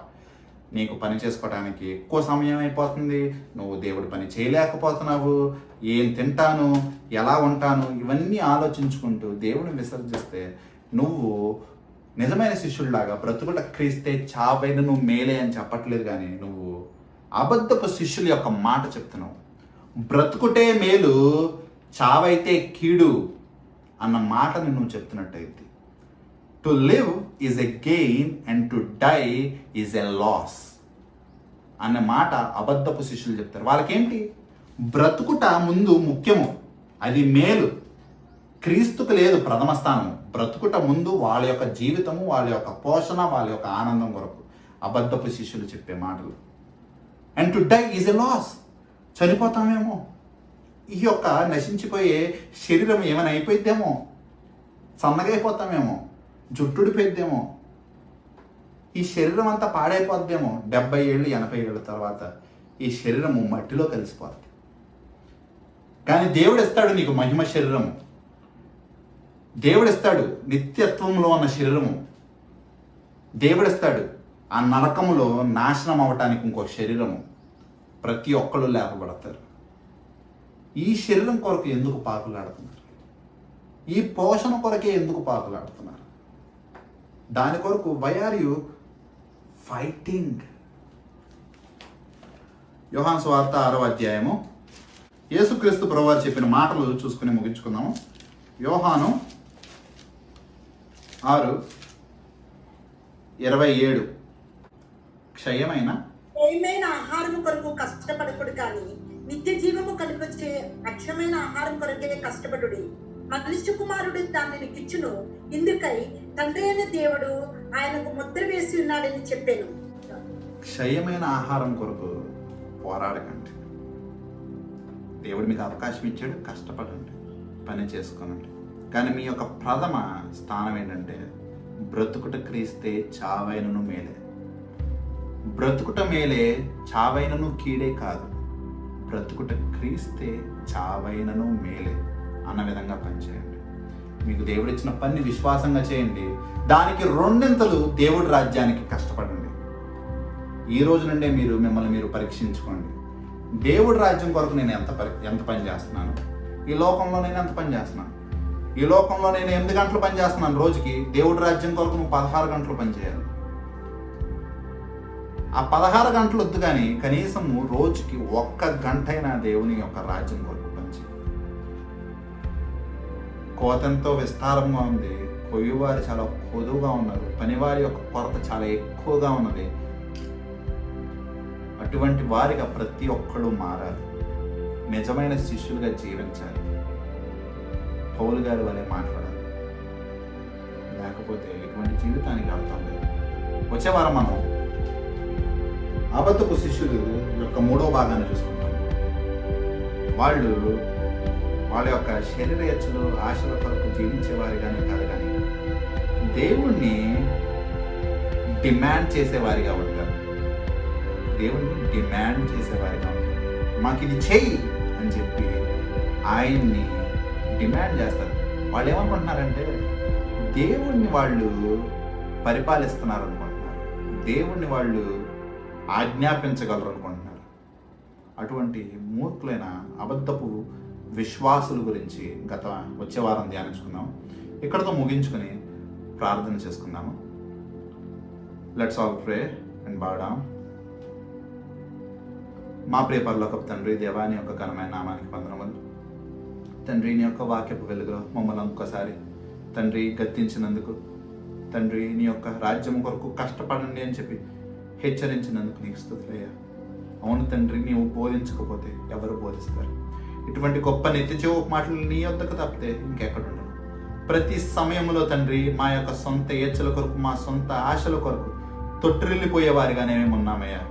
A: నీకు పని చేసుకోవడానికి ఎక్కువ సమయం అయిపోతుంది, నువ్వు దేవుడి పని చేయలేకపోతున్నావు, ఏం తింటాను, ఎలా ఉంటాను, ఇవన్నీ ఆలోచించుకుంటూ దేవుడిని విసర్జిస్తే నువ్వు నిజమైన శిష్యుల్లాగా బ్రతుకుట క్రీస్తే, చావైన నువ్వు మేలే అని చెప్పట్లేదు. కానీ నువ్వు అబద్ధపు శిష్యుల యొక్క మాట చెప్తున్నావు. బ్రతుకుటే మేలు, చావైతే కీడు అన్న మాటని నువ్వు చెప్తున్నట్టయితే, to live is a gain and to die is a loss అన్న మాట అబద్ధపు శిష్యులు చెప్తారు. వాళ్ళకేంటి? బ్రతుకుట ముందు ముఖ్యము, అది మేలు. క్రీస్తుకు లేదు ప్రథమ స్థానము. బ్రతుకుట ముందు వాళ్ళ యొక్క జీవితము, వాళ్ళ యొక్క పోషణ, వాళ్ళ యొక్క ఆనందం కొరకు అబద్ధపు శిష్యులు చెప్పే మాటలు. And to die is a loss. చనిపోతామేమో, ఈ యొక్క నశించిపోయే శరీరం ఏమైనా అయిపోయిద్దేమో, సన్నగా అయిపోతామేమో, జుట్టుడిపోయిద్దేమో, ఈ శరీరం అంతా పాడైపోద్దేమో. 70 ఏళ్ళు 80 ఏళ్ళ తర్వాత ఈ శరీరము మట్టిలో కలిసిపోతుంది. కానీ దేవుడు ఇస్తాడు నీకు మహిమ శరీరము, దేవుడు ఇస్తాడు నిత్యత్వంలో ఉన్న శరీరము, దేవుడు ఇస్తాడు ఆ నరకములో నాశనం అవ్వటానికి ఇంకొక శరీరము. ప్రతి ఒక్కళ్ళు లేపబడతారు. ఈ శరీరం కొరకు ఎందుకు పాకులాడుతున్నారు? ఈ పోషణ కొరకే ఎందుకు పాకులాడుతున్నారు? దాని కొరకు వై ఆర్ యు ఫైటింగ్? యోహాను సువార్త 6వ అధ్యాయము యేసుక్రీస్తు ప్రభువారు చెప్పిన మాటలు చూసుకుని ముగించుకుందాము. యోహాను 6:27 క్షయమైన
B: ఆహారం కొరకు కష్టపడకుడు కానీ నిత్య జీవము కలుగొచ్చే అక్షమైన ఆహారం కొరకే కష్టపడుడి. మనుష్య కుమారుడు దానిని కిచ్చును, ఇందుకై తండ్రి అయిన దేవుడు ఆయనకు ముద్ర వేసి ఉన్నాడని చెప్పాను.
A: క్షయమైన ఆహారం కొరకు పోరాడకండి. దేవుడు మీకు అవకాశం ఇచ్చాడు, కష్టపడండి, పని చేసుకోనండి. కానీ మీ యొక్క ప్రథమ స్థానం ఏంటంటే బ్రతుకుట క్రీస్తే, చావైనను మేలే. బ్రతుకుట మేలే, చావైనను కీడే కాదు. బ్రతుకుట క్రీస్తే, చావైనను మేలే అన్న విధంగా పనిచేయండి. మీకు దేవుడు ఇచ్చిన పని విశ్వాసంగా చేయండి. దానికి 2 దేవుడి రాజ్యానికి కష్టపడండి. ఈ రోజు నుండే మిమ్మల్ని మీరు పరీక్షించుకోండి. దేవుడి రాజ్యం కొరకు నేను ఎంత పని చేస్తున్నాను? ఈ లోకంలో నేను ఎంత పని చేస్తున్నాను? ఈ లోకంలో నేను 8 గంటలు పని చేస్తున్నాను రోజుకి. దేవుడి రాజ్యం కొరకు నువ్వు 16 గంటలు పని చేయాలి. ఆ 16 గంటలు వద్దు, కానీ కనీసం రోజుకి 1 గంటైనా దేవుని యొక్క రాజ్యం కొరకు పనిచేయాలి. కోతంతో విస్తారంగా ఉంది, కొయ్యవారు చాలా కొదువుగా ఉన్నారు, పనివారి యొక్క కొరత చాలా ఎక్కువగా ఉన్నది. అటువంటి వారిగా ప్రతి ఒక్కళ్ళు మారాలి, నిజమైన శిష్యులుగా జీవించాలి, పౌలు గారి వలె మాట్లాడాలి. లేకపోతే ఇటువంటి జీవితానికి అర్థం లేదు. వచ్చే వారం మనం అబద్ధపు శిష్యులు యొక్క 3వ భాగాన్ని చూసుకుంటాం. వాళ్ళ యొక్క శరీర ఇచ్చలు, ఆశల కొరకు జీవించేవారిగానే కాదు, కానీ దేవుణ్ణి డిమాండ్ చేసేవారిగా ఉంటారు. దేవుణ్ణి డిమాండ్ చేసేవారిగా ఉంటారు. మాకు ఇది చెయ్యి అని చెప్పి ఆయన్ని డిమాండ్ చేస్తారు. వాళ్ళు ఏమనుకుంటున్నారంటే దేవుణ్ణి వాళ్ళు పరిపాలిస్తున్నారు అనుకుంటున్నారు, దేవుణ్ణి వాళ్ళు ఆజ్ఞాపించగలరు అనుకుంటున్నారు. అటువంటి మూర్ఖులైన అబద్ధపు విశ్వాసుల గురించి వచ్చే వారం ధ్యానించుకుందాం. ఇక్కడతో ముగించుకొని ప్రార్థన చేసుకుందాము. Let's all pray and bow down. మా ప్రియ పరలోకపు తండ్రి, దేవాని యొక్క ఘనమైన నామానికి వందనములు. తండ్రి, నీ యొక్క వాక్యపు వెలుగులో మమ్మల్ని ఇంకోసారి తండ్రి గద్దించినందుకు, తండ్రి నీ యొక్క రాజ్యం కొరకు కష్టపడండి అని చెప్పి హెచ్చరించినందుకు నీకు స్తుతులయ్యా. అవును తండ్రి, నీవు బోధించకపోతే ఎవరు బోధిస్తారు? ఇటువంటి గొప్ప నిత్యజీవ మాటలు నీ యొద్దకు తప్పితే ఇంకెక్కడుండవు. ప్రతి సమయంలో తండ్రి మా యొక్క సొంత ఏచ్చల కొరకు, మా సొంత ఆశల కొరకు తొట్టిల్లిపోయే వారిగానే మేము ఉన్నామయ్యా.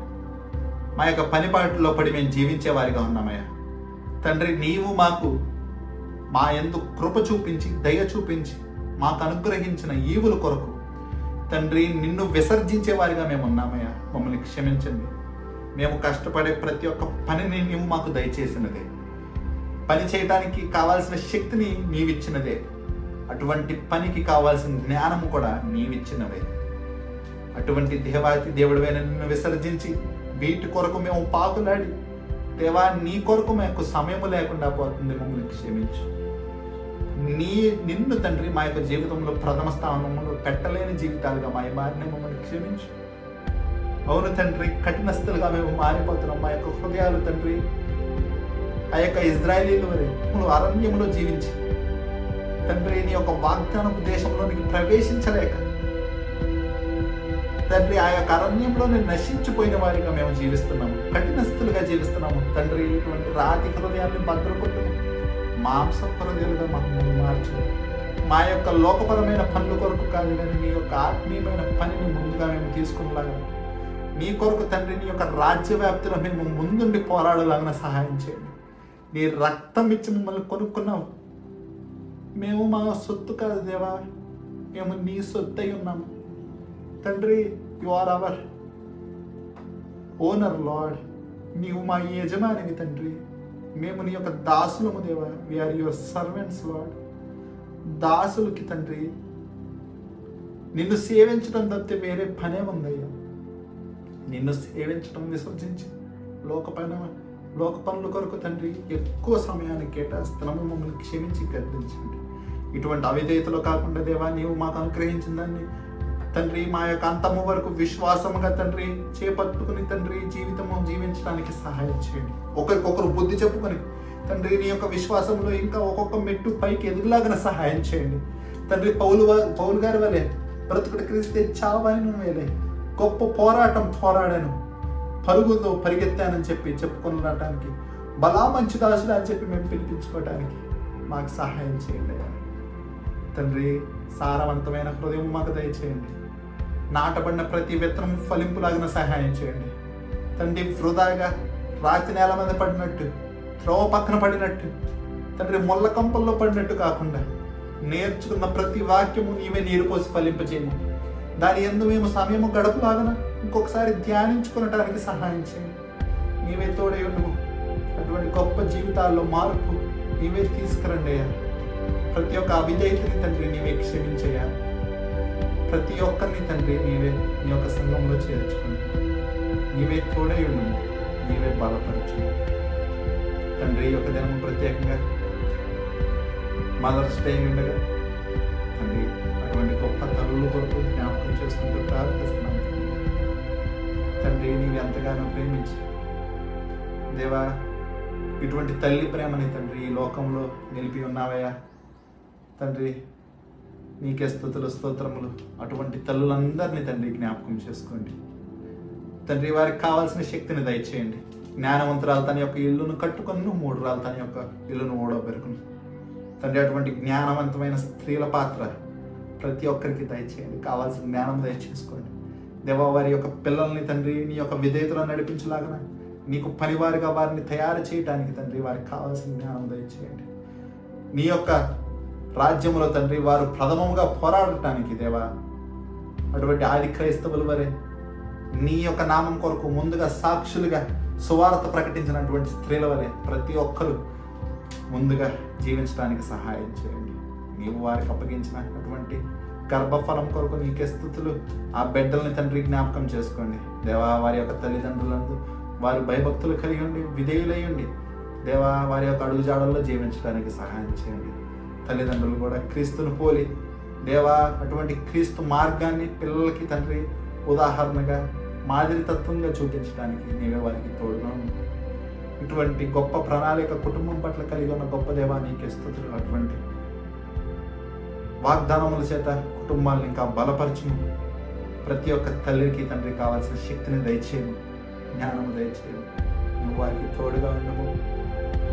A: మా యొక్క పనిపాటులో పడి మేము జీవించే వారిగా ఉన్నామయ్యా. తండ్రి, నీవు మాకు మా యందు కృప చూపించి, దయ చూపించి మాకు అనుగ్రహించిన ఈవుల కొరకు తండ్రి నిన్ను విసర్జించే వారిగా మేము ఉన్నామయ్యా. మమ్మల్ని క్షమించండి. మేము కష్టపడే ప్రతి ఒక్క పనిని నీవు మాకు దయచేసినదే, పని చేయడానికి కావాల్సిన శక్తిని నీవిచ్చినదే, అటువంటి పనికి కావాల్సిన జ్ఞానము కూడా నీవిచ్చినవే. అటువంటి దేవాతి దేవుడివైన నిన్ను విసర్జించి వీటి కొరకు మేము పాకులాడి, దేవా నీ కొరకు మాకు సమయం లేకుండా పోతుంది. మమ్మల్ని క్షమించు. నిన్ను తండ్రి మా యొక్క జీవితంలో ప్రథమ స్థానంలో పెట్టలేని జీవితాలుగా మా మారిన మమ్మల్ని క్షమించు. అవును తండ్రి, కఠినస్తులుగా మేము మారిపోతున్నాం. మా యొక్క హృదయాలు తండ్రి ఆ యొక్క ఇజ్రాయేలీల వలె అరణ్యంలో జీవించి తండ్రి నీ యొక్క వాగ్దానపు దేశంలోనికి ప్రవేశించలేక తండ్రి ఆ యొక్క అరణ్యంలో నశించిపోయిన వారిగా మేము జీవిస్తున్నాము, కఠినస్తులుగా జీవిస్తున్నాము. తండ్రి, ఇటువంటి రాతి హృదయాన్ని భద్రకొట్టుము, మాంస హృదయాలుగా మాకు మార్చు. మా యొక్క లోకపరమైన పనుల కొరకు కాదు కానీ నీ యొక్క ఆత్మీయమైన పనిని ముందుగా మేము తీసుకునేలాగా, నీ కొరకు తండ్రి నీ యొక్క రాజ్య వ్యాప్తిలో మేము ముందుండి పోరాడేలాగా సహాయం చేయండి. నీ రక్తం ఇచ్చి మమ్మల్ని కొనుక్కున్నావు. మేము మా సొత్తు కాదు దేవా, మేము నీ సొత్తు అయి ఉన్నాము తండ్రి. You are our owner Lord. నీవు మా యజమానివి తండ్రి. మేము నీ యొక్క దాసులము దేవా. We are your servants Lord. దాసులకి తండ్రి నిన్ను సేవించడం తప్పితే వేరే పనే ఉందయ్యా. నిన్ను సేవించడం విసర్జించి లోక పనుల కొరకు తండ్రి ఎక్కువ సమయాన్ని కేటాయిస్తున్నాము. మమ్మల్ని క్షమించి గద్దించండి. ఇటువంటి అవిధేయతలో కాకుండా దేవా నీవు మాకు అనుగ్రహించిన దాన్ని తండ్రి మా యొక్క అంతము వరకు విశ్వాసముగా తండ్రి చేపట్టుకుని తండ్రి జీవితము జీవించడానికి సహాయం చేయండి. ఒకరికొకరు బుద్ధి చెప్పుకొని తండ్రి నీ యొక్క విశ్వాసంలో ఇంకా ఒక్కొక్క మెట్టు పైకి ఎదుగులాగిన సహాయం చేయండి తండ్రి. పౌలు గారి వలె బ్రతుకుడు క్రీస్తే చావాయను వేలే గొప్ప పోరాటం పోరాడాను, పరుగుతో పరిగెత్తానని చెప్పి చెప్పుకొని రావడానికి, బలా మంచి దాసుడు అని చెప్పి మేము పిలిపించుకోవడానికి మాకు సహాయం చేయండి తండ్రి. సారవంతమైన హృదయం మాకు దయచేయండి. నాటబడిన ప్రతి విత్తనం ఫలింపులాగిన సహాయం చేయండి తండ్రి. వృధాగా రాతి నేల మీద పడినట్టు, త్రోవ పక్కన పడినట్టు తండ్రి, ముళ్ళ కంపల్లో పడినట్టు కాకుండా నేర్చుకున్న ప్రతి వాక్యము నీవే నీరు పోసి ఫలింపజేయము. దాని యందు మేము సమయము గడపలాగన ఇంకొకసారి ధ్యానించుకునటానికి సహాయం చేయండి. నీవే తోడై ఉండుము. అటువంటి గొప్ప జీవితాల్లో మార్పు నీవే తీసుకురండి అయ్యా. ప్రతి ఒక్క అవిధేయతని తండ్రి నీవే క్షమించయ్యా. ప్రతి ఒక్కరిని తండ్రి నీవే నీ యొక్క సంఘంలో చేర్చుకుని నీవే తోడై ఉండుము, నీవే బలపరచు తండ్రి. ఈ యొక్క దినము ప్రత్యేకంగా మదర్స్ డే ఉండగా తండ్రి అటువంటి గొప్ప తల్లుల కొరకు జ్ఞాపకం చేసుకుంటూ ప్రార్థిస్తున్నాను తండ్రి. నీవు ఎంతగానో ప్రేమించి దేవా ఇటువంటి తల్లి ప్రేమని తండ్రి ఈ లోకంలో నిలిపి ఉన్నావయ్యా తండ్రి. నీకే స్తుతులు స్తోత్రములు. అటువంటి తల్లులందరినీ తండ్రి జ్ఞాపకం చేసుకోండి తండ్రి. వారికి కావాల్సిన శక్తిని దయచేయండి. జ్ఞానవంతురాలు తన యొక్క ఇల్లును కట్టుకొని 3 రాళ్ళు తన యొక్క ఇల్లును ఓడబెరుకుని తండ్రి. అటువంటి జ్ఞానవంతమైన స్త్రీల పాత్ర ప్రతి ఒక్కరికి దయచేయండి. కావాల్సిన జ్ఞానం దయచేసుకోండి దేవా. వారి యొక్క పిల్లల్ని తండ్రి నీ యొక్క విధేయతలో నడిపించలాగన నీకు పనివారిగా వారిని తయారు చేయడానికి తండ్రి వారికి కావాల్సిన జ్ఞానం దయచేయండి. నీ యొక్క రాజ్యంలో తండ్రి వారు ప్రథమంగా పోరాడటానికి దేవా అటువంటి ఆది క్రైస్తవుల వరే నీ యొక్క నామం కొరకు ముందుగా సాక్షులుగా సువార్త ప్రకటించినటువంటి స్త్రీల వలె ప్రతి ఒక్కరూ ముందుగా జీవించడానికి సహాయం చేయండి. నీవు వారికి అప్పగించిన అటువంటి గర్భఫలం కొరకు నీకే స్తుతులు. ఆ బిడ్డల్ని తండ్రి జ్ఞాపకం చేసుకోండి దేవా. వారి యొక్క తల్లిదండ్రులందు వారు భయభక్తులు కలిగి ఉండి విధేయులయ్యండి దేవా. వారి యొక్క అడుగుజాడల్లో జీవించడానికి సహాయం చేయండి. తల్లిదండ్రులు కూడా క్రీస్తును పోలి దేవా అటువంటి క్రీస్తు మార్గాన్ని పిల్లలకి తండ్రి ఉదాహరణగా మాదిరితత్వంగా చూపించడానికి నీవే వారికి తోడుగా ఉంది. ఇటువంటి గొప్ప ప్రణాళిక కుటుంబం పట్ల కలిగి ఉన్న గొప్ప దేవా నీకే స్తుతులు. అటువంటి వాగ్దానముల చేత కుటుంబాలను ఇంకా బలపరచును. ప్రతి ఒక్క తల్లికి తండ్రి కావాల్సిన శక్తిని దయచేయము, జ్ఞానము దయచేయము. నువ్వు వారికి తోడుగా ఉండము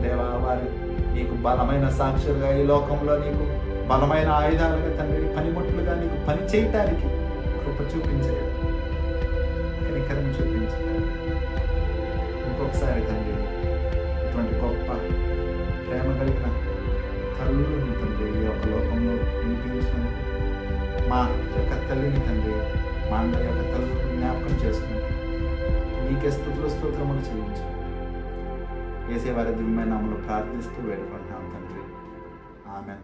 A: దేవా. వారి నీకు బలమైన సాక్షులుగా ఈ లోకంలో నీకు బలమైన ఆయుధాలుగా తండ్రి పనిముట్లుగా నీకు పని చేయటానికి కృప చూపించాలి, కనికరం చూపించాలి. ఇంకొకసారి తండ్రి ఇటువంటి గొప్ప ప్రేమ కలిగిన తల్లులను తండ్రి ఈ యొక్క లోకంలో వినిపించినందుకు మా యొక్క తల్లిని తండ్రి మా అందరి యొక్క తల్లులను జ్ఞాపకం చేసుకుంటూ నీకే స్తోత్రములు చెల్లించండి. యేసే వారి దివ్యమైన నామములో ప్రార్థిస్తూ వేడుకుంటున్నాం తండ్రి. ఆమెన్.